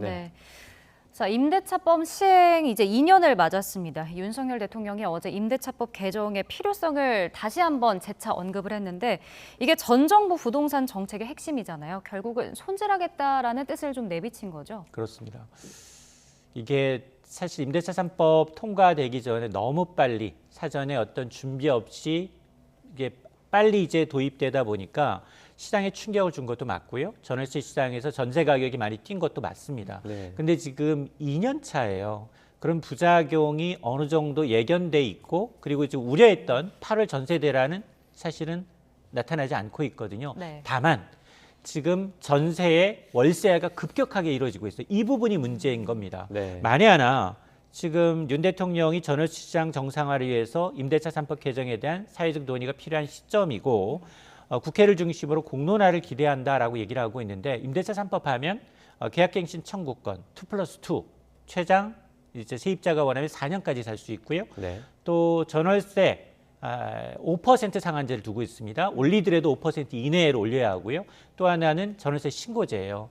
자, 임대차법 시행 이제 2년을 맞았습니다. 윤석열 대통령이 어제 임대차법 개정의 필요성을 다시 한번 재차 언급을 했는데 이게 전 정부 부동산 정책의 핵심이잖아요. 결국은 손질하겠다라는 뜻을 좀 내비친 거죠. 그렇습니다. 이게 사실 임대차 3법 통과되기 전에 너무 빨리 사전에 어떤 준비 없이 이게 빨리 이제 도입되다 보니까 시장에 충격을 준 것도 맞고요. 전월세 시장에서 전세 가격이 많이 뛴 것도 맞습니다. 근데 지금 2년 차예요. 그런 부작용이 어느 정도 예견돼 있고 그리고 지금 우려했던 8월 전세 대란은 사실은 나타나지 않고 있거든요. 다만 지금 전세의 월세가 급격하게 이루어지고 있어요. 이 부분이 문제인 겁니다. 만에 하나 지금 윤 대통령이 전월세 시장 정상화를 위해서 임대차 3법 개정에 대한 사회적 논의가 필요한 시점이고 국회를 중심으로 공론화를 기대한다라고 얘기를 하고 있는데 임대차 3법 하면 계약갱신 청구권 2+2 최장 이제 세입자가 원하면 4년까지 살 수 있고요. 또 전월세 5% 상한제를 두고 있습니다. 올리더라도 5% 이내로 올려야 하고요. 또 하나는 전월세 신고제예요.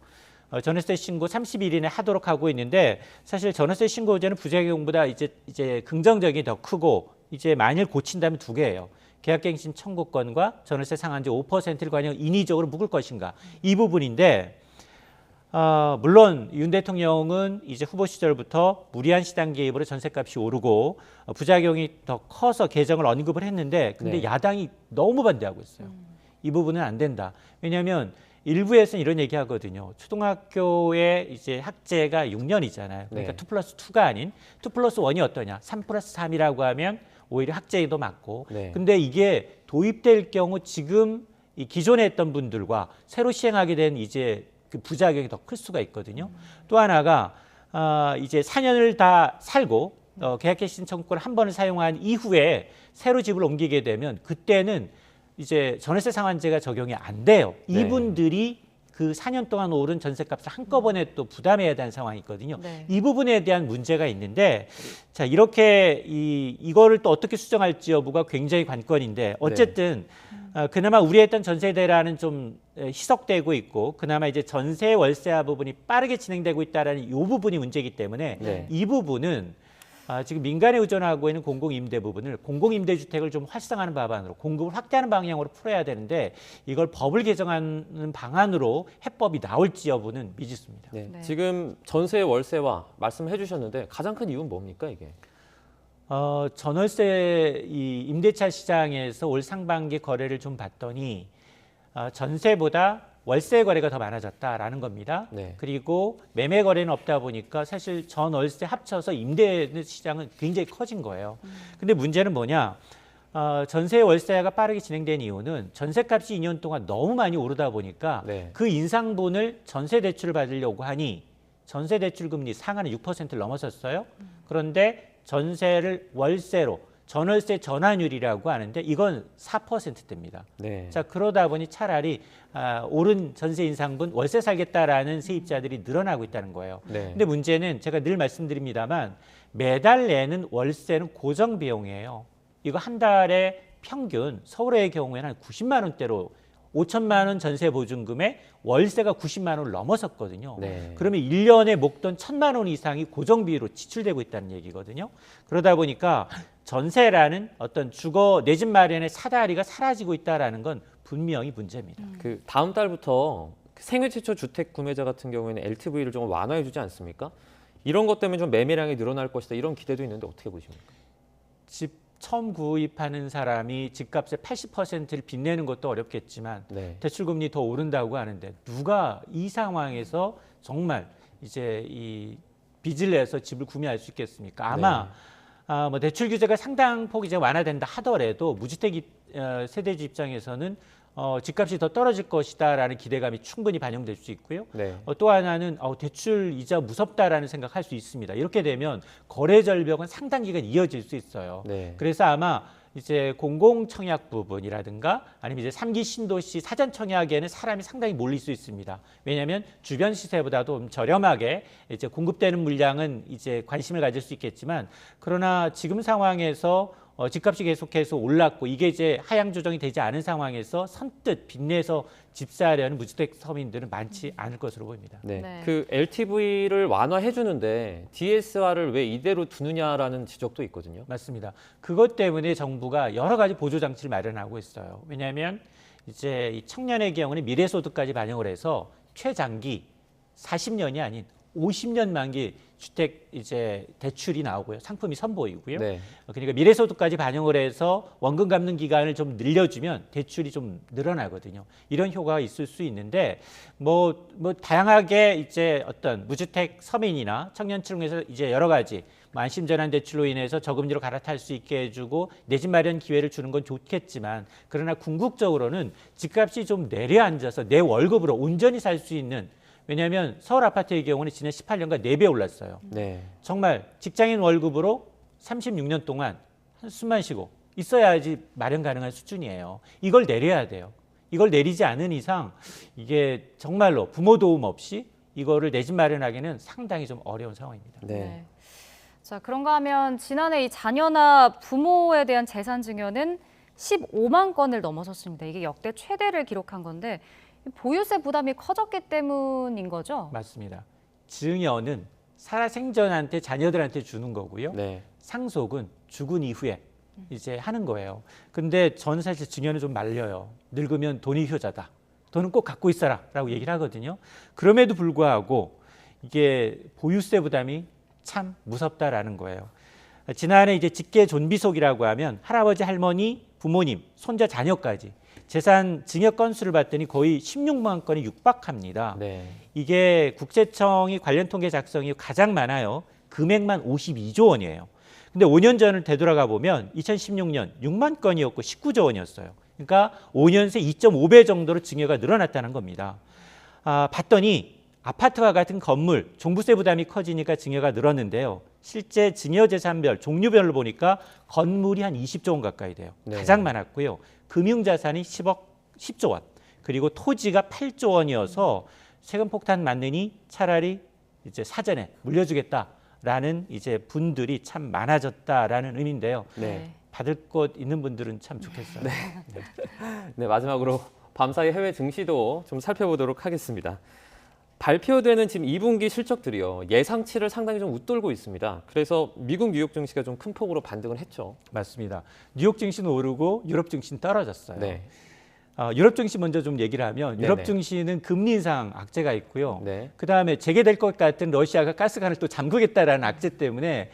전월세 신고 30일 이내 하도록 하고 있는데 사실 전월세 신고제는 부작용보다 이제 긍정적이 더 크고 이제 만일 고친다면 두 개예요. 계약갱신 청구권과 전월세 상한제 5%를 과연 인위적으로 묶을 것인가 이 부분인데 물론 윤 대통령은 이제 후보 시절부터 무리한 시장 개입으로 전세값이 오르고 부작용이 더 커서 개정을 언급을 했는데 근데 야당이 너무 반대하고 있어요. 이 부분은 안 된다. 왜냐하면 일부에서는 이런 얘기하거든요. 초등학교의 이제 학제가 6년이잖아요. 그러니까 2+2가 아닌 2+1이 어떠냐? 3+3이라고 하면 오히려 학제도 맞고. 근데 이게 도입될 경우 지금 이 기존에 했던 분들과 새로 시행하게 된 이제 그 부작용이 더 클 수가 있거든요. 또 하나가 이제 4년을 다 살고 계약갱신 청구권을 한 번을 사용한 이후에 새로 집을 옮기게 되면 그때는 이제 전월세 상한제가 적용이 안 돼요. 이분들이 그 4년 동안 오른 전세값을 한꺼번에 또 부담해야 되는 상황이 있거든요. 이 부분에 대한 문제가 있는데 자 이렇게 이거를 또 어떻게 수정할지 여부가 굉장히 관건인데 어쨌든 그나마 우려했던 전세 대란은 좀 희석되고 있고 그나마 이제 전세 월세화 부분이 빠르게 진행되고 있다라는 이 부분이 문제이기 때문에 이 부분은 지금 민간에 의존하고 있는 공공임대 부분을 공공임대주택을 좀 활성화하는 방안으로 공급을 확대하는 방향으로 풀어야 되는데 이걸 법을 개정하는 방안으로 해법이 나올지 여부는 미지수입니다. 지금 전세 월세화 말씀해 주셨는데 가장 큰 이유는 뭡니까 이게? 전월세 이 임대차 시장에서 올 상반기 거래를 좀 봤더니 전세보다 월세 거래가 더 많아졌다라는 겁니다. 네. 그리고 매매 거래는 없다 보니까 사실 전월세 합쳐서 임대 시장은 굉장히 커진 거예요. 근데 문제는 뭐냐? 전세 월세가 빠르게 진행된 이유는 전세값이 2년 동안 너무 많이 오르다 보니까 네. 그 인상분을 전세 대출을 받으려고 하니 전세 대출 금리 상한은 6%를 넘어섰어요. 그런데 전세를 월세로 전월세 전환율이라고 하는데 이건 4%대입니다. 네. 자, 그러다 보니 차라리 오른 전세 인상분 월세 살겠다라는 세입자들이 늘어나고 있다는 거예요. 네. 근데 문제는 제가 늘 말씀드립니다만 매달 내는 월세는 고정 비용이에요. 이거 한 달에 평균 서울의 경우에는 한 90만 원대로 5천만 원 전세 보증금에 월세가 90만 원을 넘어섰거든요. 네. 그러면 1년에 목돈 1,000만 원 이상이 고정비로 지출되고 있다는 얘기거든요. 그러다 보니까 전세라는 어떤 주거 내 집 마련의 사다리가 사라지고 있다는 건 분명히 문제입니다. 그 다음 달부터 생애 최초 주택 구매자 같은 경우에는 LTV를 좀 완화해 주지 않습니까? 이런 것 때문에 좀 매매량이 늘어날 것이다. 이런 기대도 있는데 어떻게 보십니까? 집 처음 구입하는 사람이 집값의 80%를 빚내는 것도 어렵겠지만 네. 대출금리 더 오른다고 하는데 누가 이 상황에서 정말 이제 이 빚을 내서 집을 구매할 수 있겠습니까? 아마 뭐 대출 규제가 상당폭 이제 완화된다 하더라도 무주택 세대주 입장에서는 집값이 더 떨어질 것이다라는 기대감이 충분히 반영될 수 있고요. 네. 또 하나는 대출 이자 무섭다라는 생각할 수 있습니다. 이렇게 되면 거래 절벽은 상당 기간 이어질 수 있어요. 네. 그래서 아마 이제 공공청약 부분이라든가 아니면 이제 3기 신도시 사전 청약에는 사람이 상당히 몰릴 수 있습니다. 왜냐하면 주변 시세보다도 좀 저렴하게 이제 공급되는 물량은 이제 관심을 가질 수 있겠지만 그러나 지금 상황에서 집값이 계속해서 올랐고 이게 이제 하향 조정이 되지 않은 상황에서 선뜻 빚내서 집 사려는 무주택 서민들은 많지 않을 것으로 보입니다. 네. 네. 그 LTV를 완화해 주는데 DSR을 왜 이대로 두느냐라는 지적도 있거든요. 맞습니다. 그것 때문에 정부가 여러 가지 보조 장치를 마련하고 있어요. 왜냐하면 이제 이 청년의 경우는 미래소득까지 반영을 해서 최장기 40년이 아닌 50년 만기 주택 이제 대출이 나오고요. 상품이 선보이고요. 네. 그러니까 미래소득까지 반영을 해서 원금 갚는 기간을 좀 늘려주면 대출이 좀 늘어나거든요. 이런 효과가 있을 수 있는데 뭐 다양하게 이제 어떤 무주택 서민이나 청년층에서 이제 여러 가지 안심전환 대출로 인해서 저금리로 갈아탈 수 있게 해주고 내 집 마련 기회를 주는 건 좋겠지만 그러나 궁극적으로는 집값이 좀 내려앉아서 내 월급으로 온전히 살 수 있는 왜냐하면 서울 아파트의 경우는 지난 18년간 4배 올랐어요. 네. 정말 직장인 월급으로 36년 동안 한숨만 쉬고 있어야지 마련 가능한 수준이에요. 이걸 내려야 돼요. 이걸 내리지 않은 이상 이게 정말로 부모 도움 없이 이거를 내 집 마련하기는 상당히 좀 어려운 상황입니다. 네. 자, 그런가 하면 지난해 이 자녀나 부모에 대한 재산 증여는 15만 건을 넘어섰습니다. 이게 역대 최대를 기록한 건데 보유세 부담이 커졌기 때문인 거죠? 맞습니다. 증여는 살아생전한테 자녀들한테 주는 거고요. 네. 상속은 죽은 이후에 이제 하는 거예요. 근데 저는 사실 증여는 좀 말려요. 늙으면 돈이 효자다. 돈은 꼭 갖고 있어라 라고 얘기를 하거든요. 그럼에도 불구하고 이게 보유세 부담이 참 무섭다라는 거예요. 지난해 이제 직계 존비속이라고 하면 할아버지, 할머니, 부모님, 손자, 자녀까지 재산 증여 건수를 봤더니 거의 16만 건이 육박합니다. 네. 이게 국세청이 관련 통계 작성이 가장 많아요. 금액만 52조 원이에요. 근데 5년 전을 되돌아가 보면 2016년 6만 건이었고 19조 원이었어요. 그러니까 5년 새 2.5배 정도로 증여가 늘어났다는 겁니다. 봤더니 아파트와 같은 건물, 종부세 부담이 커지니까 증여가 늘었는데요. 실제 증여 재산별, 종류별로 보니까 건물이 한 20조 원 가까이 돼요. 네. 가장 많았고요. 금융자산이 10조 원, 그리고 토지가 8조 원이어서 세금 폭탄 맞느니 차라리 이제 사전에 물려주겠다라는 이제 분들이 참 많아졌다라는 의미인데요. 네. 받을 것 있는 분들은 참 좋겠어요. 네. 네, 마지막으로 밤사이 해외 증시도 좀 살펴보도록 하겠습니다. 발표되는 지금 2분기 실적들이요. 예상치를 상당히 좀 웃돌고 있습니다. 그래서 미국 뉴욕 증시가 좀 큰 폭으로 반등을 했죠. 맞습니다. 뉴욕 증시는 오르고 유럽 증시는 떨어졌어요. 네. 유럽 증시 먼저 좀 얘기를 하면 유럽 네네. 증시는 금리 인상 악재가 있고요. 네. 그다음에 재개될 것 같은 러시아가 가스관을 또 잠그겠다라는 악재 때문에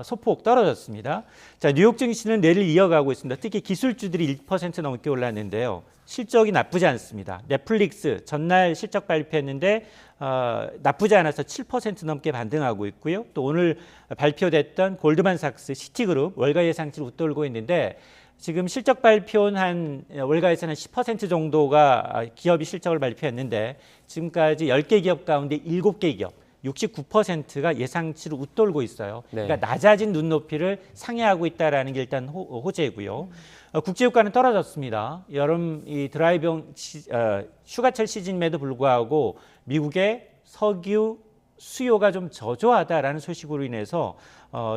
소폭 떨어졌습니다. 자, 뉴욕 증시는 내일 이어가고 있습니다. 특히 기술주들이 1% 넘게 올랐는데요. 실적이 나쁘지 않습니다. 넷플릭스 전날 실적 발표했는데 나쁘지 않아서 7% 넘게 반등하고 있고요. 또 오늘 발표됐던 골드만삭스, 시티그룹 월가 예상치를 웃돌고 있는데 지금 실적 발표는 한 월가에서는 한 10% 정도가 기업이 실적을 발표했는데 지금까지 10개 기업 가운데 7개 기업 69%가 예상치를 웃돌고 있어요. 네. 그러니까 낮아진 눈높이를 상회하고 있다는 게 일단 호재고요. 국제유가는 떨어졌습니다. 여름 이 드라이빙 휴가철 시즌임에도 불구하고 미국의 석유 수요가 좀 저조하다라는 소식으로 인해서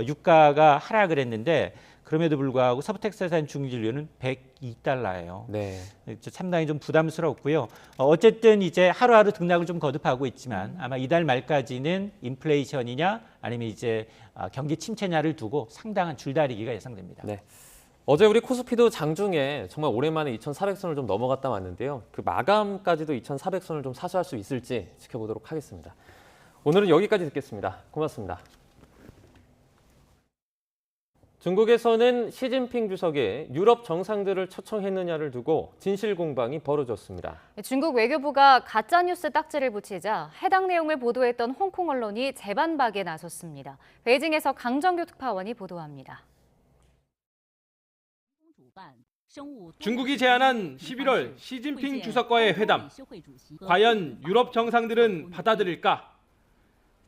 유가가 하락을 했는데 그럼에도 불구하고 서부 텍사스산 중진료는 $102예요. 네. 상당히 좀 부담스럽고요. 어쨌든 이제 하루하루 등락을 좀 거듭하고 있지만 아마 이달 말까지는 인플레이션이냐 아니면 이제 경기 침체냐를 두고 상당한 줄다리기가 예상됩니다. 네. 어제 우리 코스피도 장중에 정말 오랜만에 2,400선을 좀 넘어갔다 왔는데요. 그 마감까지도 2,400선을 좀 사수할 수 있을지 지켜보도록 하겠습니다. 오늘은 여기까지 듣겠습니다. 고맙습니다. 중국에서는 시진핑 주석이 유럽 정상들을 초청했느냐를 두고 진실 공방이 벌어졌습니다. 중국 외교부가 가짜뉴스 딱지를 붙이자 해당 내용을 보도했던 홍콩 언론이 재반박에 나섰습니다. 베이징에서 강정규 특파원이 보도합니다. 중국이 제안한 11월 시진핑 주석과의 회담, 과연 유럽 정상들은 받아들일까?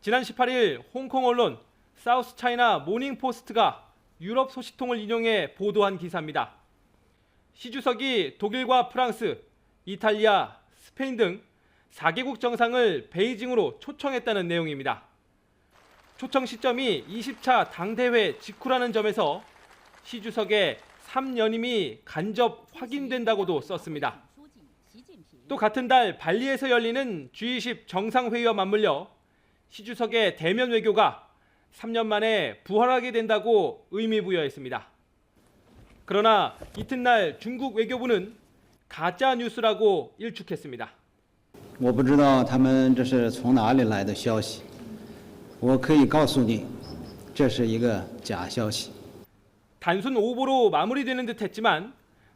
지난 18일 홍콩 언론 사우스 차이나 모닝포스트가 유럽 소식통을 인용해 보도한 기사입니다. 시 주석이 독일과 프랑스, 이탈리아, 스페인 등 4개국 정상을 베이징으로 초청했다는 내용입니다. 초청 시점이 20차 당대회 직후라는 점에서 시 주석의 3연임이 간접 확인된다고도 썼습니다. 또 같은 달 발리에서 열리는 G20 정상회의와 맞물려 시 주석의 대면 외교가 3년 만에 부활하게 된다고 의미 부여했습니다. 그러나 이튿날 중국 외교부는 가짜 뉴스라고 일축했습니다. 我不知道他们这是从哪里来的消息，我可以告诉你，这是一个假消息。 단순 오보로 마무리되는 듯했지만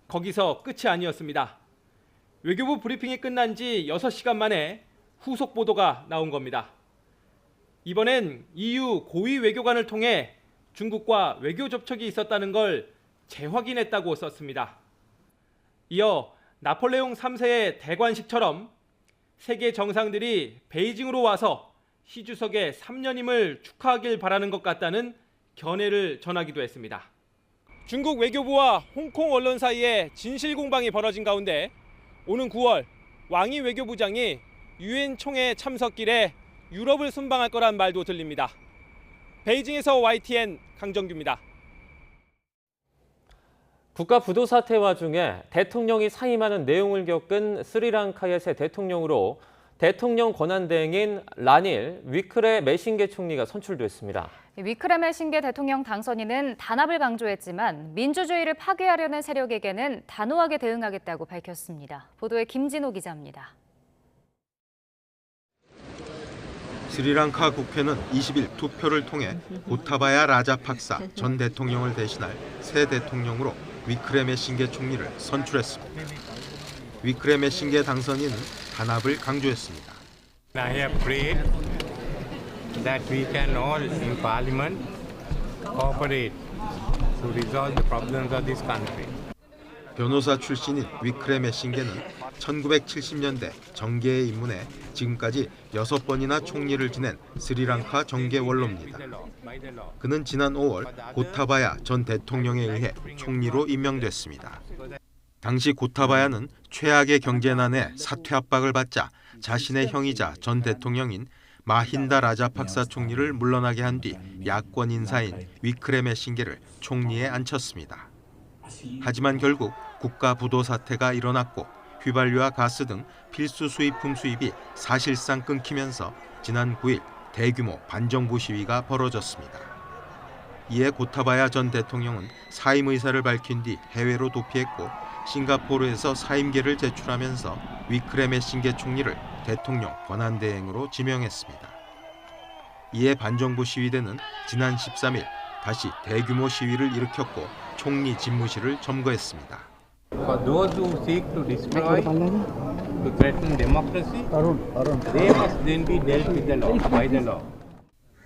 거기서 끝이 아니었습니다. 외교부 브리핑이 끝난 지 6시간 만에 후속 보도가 나온 겁니다. 이번엔 EU 고위 외교관을 통해 중국과 외교 접촉이 있었다는 걸 재확인했다고 썼습니다. 이어 나폴레옹 3세의 대관식처럼 세계 정상들이 베이징으로 와서 시 주석의 3년임을 축하하길 바라는 것 같다는 견해를 전하기도 했습니다. 중국 외교부와 홍콩 언론 사이에 진실 공방이 벌어진 가운데 오는 9월 왕이 외교부장이 유엔 총회 참석길에 유럽을 순방할 거란 말도 들립니다. 베이징에서 YTN 강정규입니다. 국가 부도 사태 와중에 대통령이 사임하는 내용을 겪은 스리랑카의 새 대통령으로 대통령 권한대행인 라닐 위크레메싱게 총리가 선출됐습니다. 위크레메싱게 대통령 당선인은 단합을 강조했지만 민주주의를 파괴하려는 세력에게는 단호하게 대응하겠다고 밝혔습니다. 보도에 김진호 기자입니다. 스리랑카 국회는 20일 투표를 통해 고타바야 라자팍사 전 대통령을 대신할 새 대통령으로 위크레메싱게 총리를 선출했습니다. 위크레메싱게 당선인은 단합을 강조했습니다. I have prayed that we can all in parliament cooperate to resolve the problems of this country. 변호사 출신인 위크레메싱게는 1970년대 정계에 입문해 지금까지 6번이나 총리를 지낸 스리랑카 정계 원로입니다. 그는 지난 5월 고타바야 전 대통령에 의해 총리로 임명됐습니다. 당시 고타바야는 최악의 경제난에 사퇴 압박을 받자 자신의 형이자 전 대통령인 마힌다 라자팍사 총리를 물러나게 한 뒤 야권 인사인 위크레메싱게를 총리에 앉혔습니다. 하지만 결국 국가 부도 사태가 일어났고 휘발유와 가스 등 필수 수입품 수입이 사실상 끊기면서 지난 9일 대규모 반정부 시위가 벌어졌습니다. 이에 고타바야 전 대통령은 사임 의사를 밝힌 뒤 해외로 도피했고 싱가포르에서 사임계를 제출하면서 위크레 메신게 총리를 대통령 권한대행으로 지명했습니다. 이에 반정부 시위대는 지난 13일 다시 대규모 시위를 일으켰고 총리 집무실을 점거했습니다. For those who seek to destroy, to threaten democracy, they must then be dealt with the law, by the law.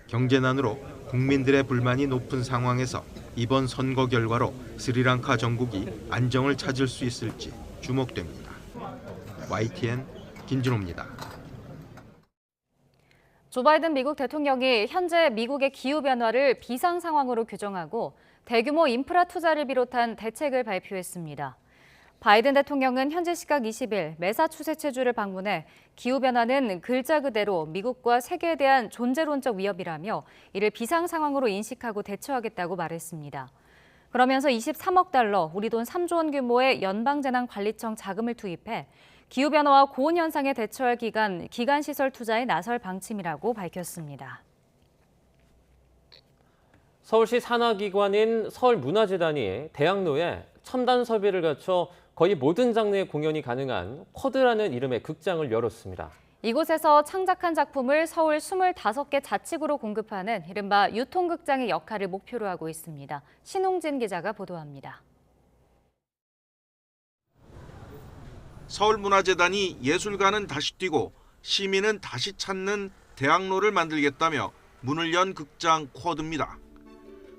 경제난으로 국민들의 불만이 높은 상황에서 이번 선거 결과로 스리랑카 정국이 안정을 찾을 수 있을지 주목됩니다. YTN 김진호입니다. 조 바이든 미국 대통령이 현재 미국의 기후변화를 비상 상황으로 규정하고 대규모 인프라 투자를 비롯한 대책을 발표했습니다. 바이든 대통령은 현지 시각 20일 매사추세츠주를 방문해 기후변화는 글자 그대로 미국과 세계에 대한 존재론적 위협이라며 이를 비상 상황으로 인식하고 대처하겠다고 말했습니다. 그러면서 23억 달러, 우리 돈 3조 원 규모의 연방재난관리청 자금을 투입해 기후변화와 고온현상에 대처할 기간시설 투자에 나설 방침이라고 밝혔습니다. 서울시 산하기관인 서울문화재단이 대학로에 첨단 설비를 갖춰 거의 모든 장르의 공연이 가능한 쿼드라는 이름의 극장을 열었습니다. 이곳에서 창작한 작품을 서울 25개 자치구로 공급하는 이른바 유통극장의 역할을 목표로 하고 있습니다. 신홍진 기자가 보도합니다. 서울문화재단이 예술가는 다시 뛰고 시민은 다시 찾는 대학로를 만들겠다며 문을 연 극장 쿼드입니다.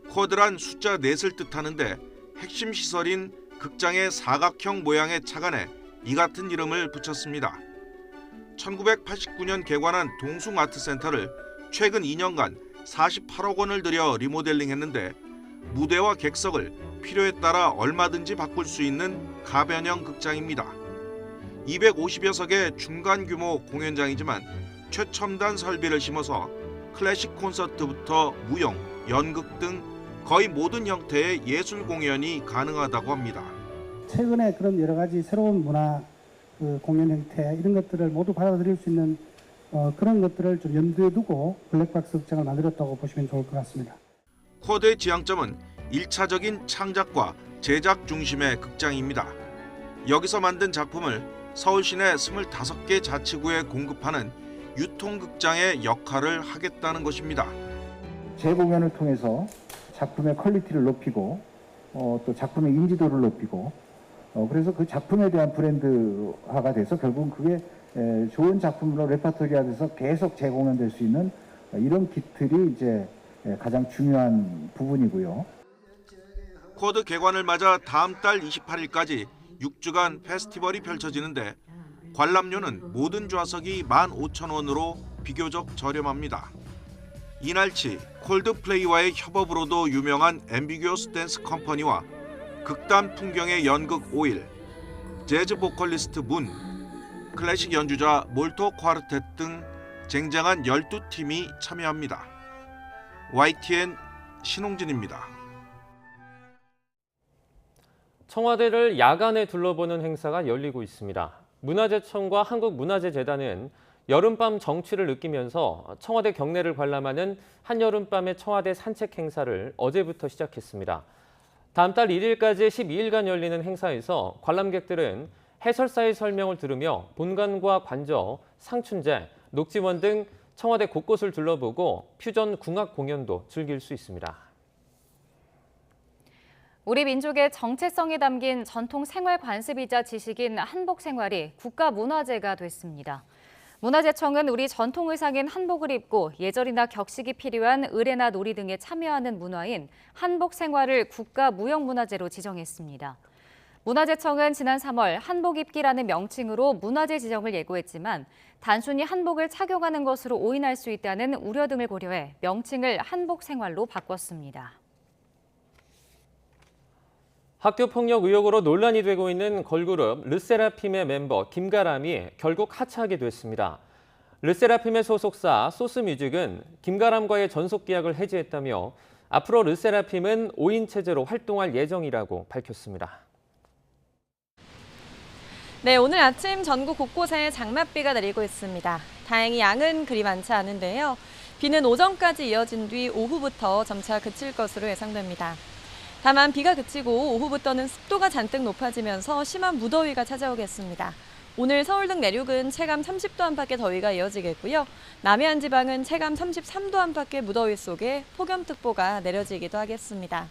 쿼드란 숫자 4을 뜻하는데 핵심 시설인 극장의 사각형 모양의 차관에 이 같은 이름을 붙였습니다. 1989년 개관한 동숭아트센터를 최근 2년간 48억 원을 들여 리모델링했는데 무대와 객석을 필요에 따라 얼마든지 바꿀 수 있는 가변형 극장입니다. 250여 석의 중간 규모 공연장이지만 최첨단 설비를 심어서 클래식 콘서트부터 무용, 연극 등 거의 모든 형태의 예술 공연이 가능하다고 합니다. 최근에 그런 여러 가지 새로운 문화 공연 형태 이런 것들을 모두 받아들일 수 있는 그런 것들을 좀 염두에 두고 블랙박스 극장을 만들었다고 보시면 좋을 것 같습니다. 쿼드의 지향점은 1차적인 창작과 제작 중심의 극장입니다. 여기서 만든 작품을 서울 시내 25개 자치구에 공급하는 유통극장의 역할을 하겠다는 것입니다. 재공연을 통해서 작품의 퀄리티를 높이고 또 작품의 인지도를 높이고 그래서 그 작품에 대한 브랜드화가 돼서 결국은 그게 좋은 작품으로 레퍼토리가 돼서 계속 재공연될 수 있는 이런 깃들이 이제 가장 중요한 부분이고요. 쿼드 개관을 맞아 다음 달 28일까지 6주간 페스티벌이 펼쳐지는데 관람료는 모든 좌석이 15,000원으로 비교적 저렴합니다. 이날치 콜드플레이와의 협업으로도 유명한 앰비규어스 댄스 컴퍼니와 극단 풍경의 연극 오일, 재즈 보컬리스트 문, 클래식 연주자 몰토 콰르텟 등 쟁쟁한 12팀이 참여합니다. YTN 신홍진입니다. 청와대를 야간에 둘러보는 행사가 열리고 있습니다. 문화재청과 한국문화재재단은 여름밤 정취를 느끼면서 청와대 경내를 관람하는 한여름밤의 청와대 산책 행사를 어제부터 시작했습니다. 다음 달 1일까지 12일간 열리는 행사에서 관람객들은 해설사의 설명을 들으며 본관과 관저, 상춘제, 녹지원 등 청와대 곳곳을 둘러보고 퓨전 궁악 공연도 즐길 수 있습니다. 우리 민족의 정체성이 담긴 전통 생활 관습이자 지식인 한복 생활이 국가문화재가 됐습니다. 문화재청은 우리 전통 의상인 한복을 입고 예절이나 격식이 필요한 의례나 놀이 등에 참여하는 문화인 한복 생활을 국가무형문화재로 지정했습니다. 문화재청은 지난 3월 한복 입기라는 명칭으로 문화재 지정을 예고했지만 단순히 한복을 착용하는 것으로 오인할 수 있다는 우려 등을 고려해 명칭을 한복 생활로 바꿨습니다. 학교폭력 의혹으로 논란이 되고 있는 걸그룹 르세라핌의 멤버 김가람이 결국 하차하게 됐습니다. 르세라핌의 소속사 소스뮤직은 김가람과의 전속 계약을 해지했다며 앞으로 르세라핌은 5인 체제로 활동할 예정이라고 밝혔습니다. 네, 오늘 아침 전국 곳곳에 장맛비가 내리고 있습니다. 다행히 양은 그리 많지 않은데요. 비는 오전까지 이어진 뒤 오후부터 점차 그칠 것으로 예상됩니다. 다만 비가 그치고 오후부터는 습도가 잔뜩 높아지면서 심한 무더위가 찾아오겠습니다. 오늘 서울 등 내륙은 체감 30도 안팎의 더위가 이어지겠고요. 남해안 지방은 체감 33도 안팎의 무더위 속에 폭염특보가 내려지기도 하겠습니다.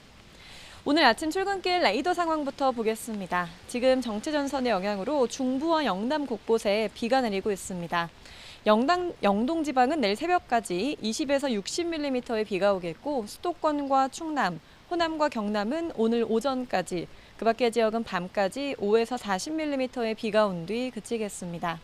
오늘 아침 출근길 레이더 상황부터 보겠습니다. 지금 정체전선의 영향으로 중부와 영남 곳곳에 비가 내리고 있습니다. 영동 지방은 내일 새벽까지 20에서 60mm의 비가 오겠고 수도권과 충남, 호남과 경남은 오늘 오전까지, 그 밖의 지역은 밤까지 5에서 40mm의 비가 온 뒤 그치겠습니다.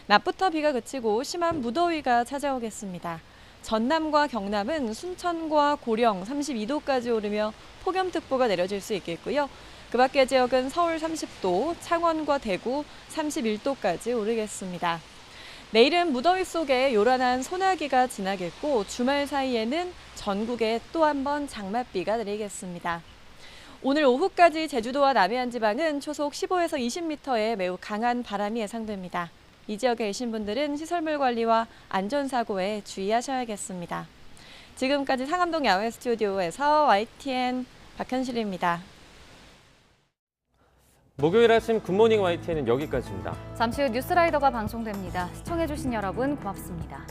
낮부터 비가 그치고 심한 무더위가 찾아오겠습니다. 전남과 경남은 순천과 고령 32도까지 오르며 폭염특보가 내려질 수 있겠고요. 그 밖의 지역은 서울 30도, 창원과 대구 31도까지 오르겠습니다. 내일은 무더위 속에 요란한 소나기가 지나겠고 주말 사이에는 전국에 또 한 번 장맛비가 내리겠습니다. 오늘 오후까지 제주도와 남해안 지방은 초속 15에서 20m의 매우 강한 바람이 예상됩니다. 이 지역에 계신 분들은 시설물 관리와 안전사고에 주의하셔야겠습니다. 지금까지 상암동 야외 스튜디오에서 YTN 박현실입니다. 목요일 아침 굿모닝 YTN은 여기까지입니다. 잠시 후 뉴스라이더가 방송됩니다. 시청해주신 여러분 고맙습니다.